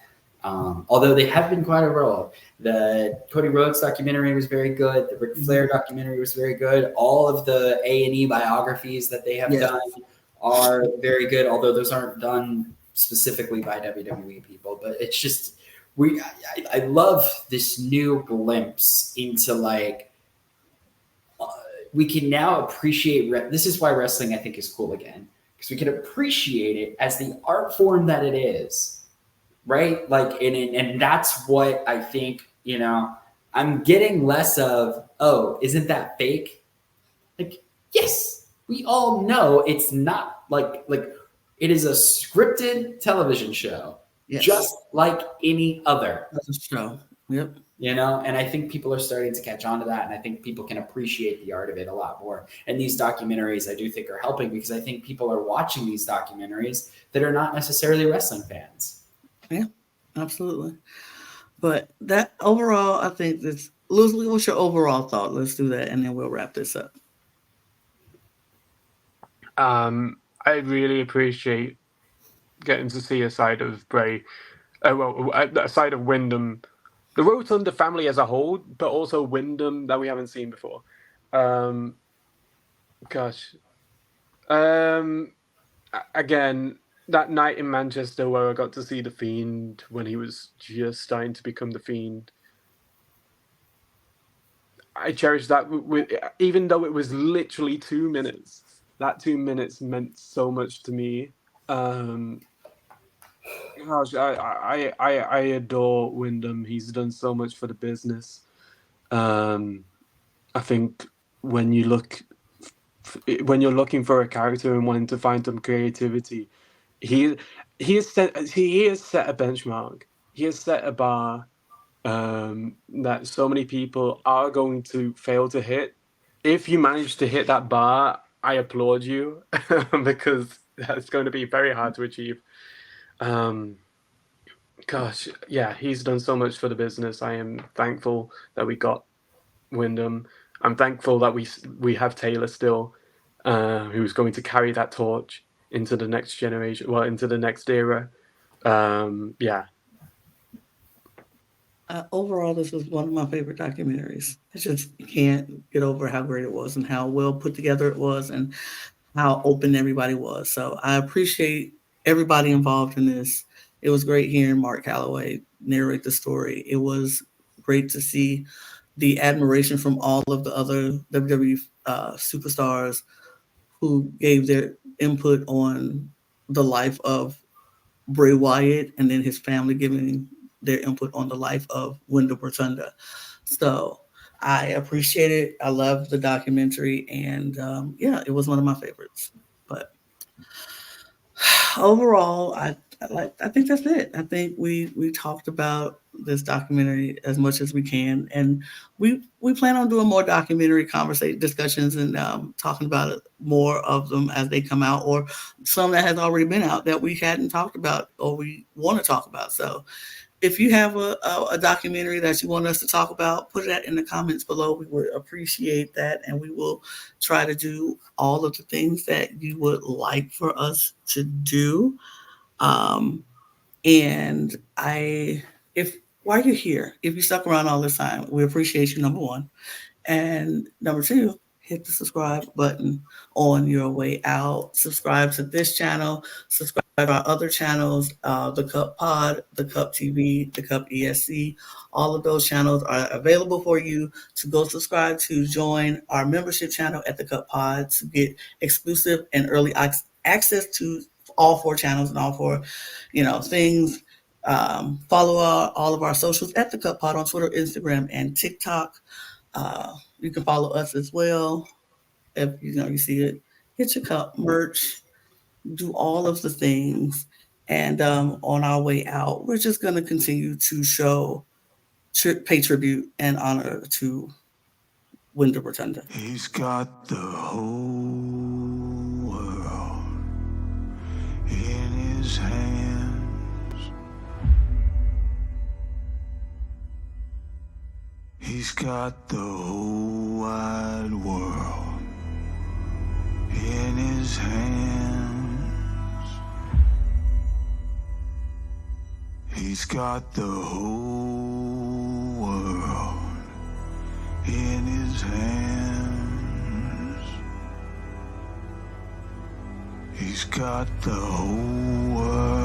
Although they have been quite a roll. The Cody Rhodes documentary was very good. The Ric Flair documentary was very good. All of the A&E biographies that they have done are very good, although those aren't done specifically by WWE people. But it's just, I love this new glimpse into we can now appreciate, this is why wrestling I think is cool again, because we can appreciate it as the art form that it is, right? And that's what I think, I'm getting less of, oh, isn't that fake? Yes, we all know it's not like it is a scripted television show, just like any other show. Yep. And I think people are starting to catch on to that, and I think people can appreciate the art of it a lot more. And these documentaries, I do think, are helping, because I think people are watching these documentaries that are not necessarily wrestling fans. Yeah, absolutely. But that overall, I think this. Leslie, what's your overall thought? Let's do that, and then we'll wrap this up. I really appreciate getting to see a side of Bray, a side of Wyndham, the Rotunda family as a whole, but also Wyndham that we haven't seen before. Gosh. Again, that night in Manchester where I got to see The Fiend when he was just starting to become The Fiend. I cherish that, even though it was literally 2 minutes. That 2 minutes meant so much to me. Gosh, I adore Wyndham. He's done so much for the business. I think when you're looking for a character and wanting to find some creativity, he has set a benchmark. He has set a bar that so many people are going to fail to hit. If you manage to hit that bar, I applaud you because that's going to be very hard to achieve. Gosh, yeah, he's done so much for the business. I am thankful that we got Wyndham. I'm thankful that we have Taylor still, who's going to carry that torch into the next generation, into the next era. Yeah. Overall, this was one of my favorite documentaries. I just can't get over how great it was and how well put together it was and how open everybody was. So I appreciate everybody involved in this. It was great hearing Mark Calloway narrate the story. It was great to see the admiration from all of the other WWE superstars who gave their input on the life of Bray Wyatt and then his family giving their input on the life of Wyndham Rotunda. So I appreciate it. I love the documentary, and yeah, it was one of my favorites. But overall, I think that's it. I think we talked about this documentary as much as we can, and we plan on doing more documentary discussions and talking about it, more of them as they come out, or some that has already been out that we hadn't talked about or we want to talk about. So if you have a documentary that you want us to talk about, put that in the comments below. We would appreciate that, and we will try to do all of the things that you would like for us to do. And while you're here, if you stuck around all this time, we appreciate you, number one. And number two, hit the subscribe button on your way out. Subscribe to this channel. Subscribe to our other channels, the Cup Pod, the Cup TV, the Cup ESC. All of those channels are available for you to go subscribe to. Join our membership channel at the Cup Pod to get exclusive and early access to all 4 channels and all 4, things. Follow all of our socials at the Cup Pod on Twitter, Instagram, and TikTok. You can follow us as well. If you see it, get your cup merch, do all of the things. And on our way out, we're just going to continue to pay tribute and honor to Wyndham Rotunda. He's got the whole world in his hands. He's got the whole wide world in his hands. He's got the whole world in his hands. He's got the whole world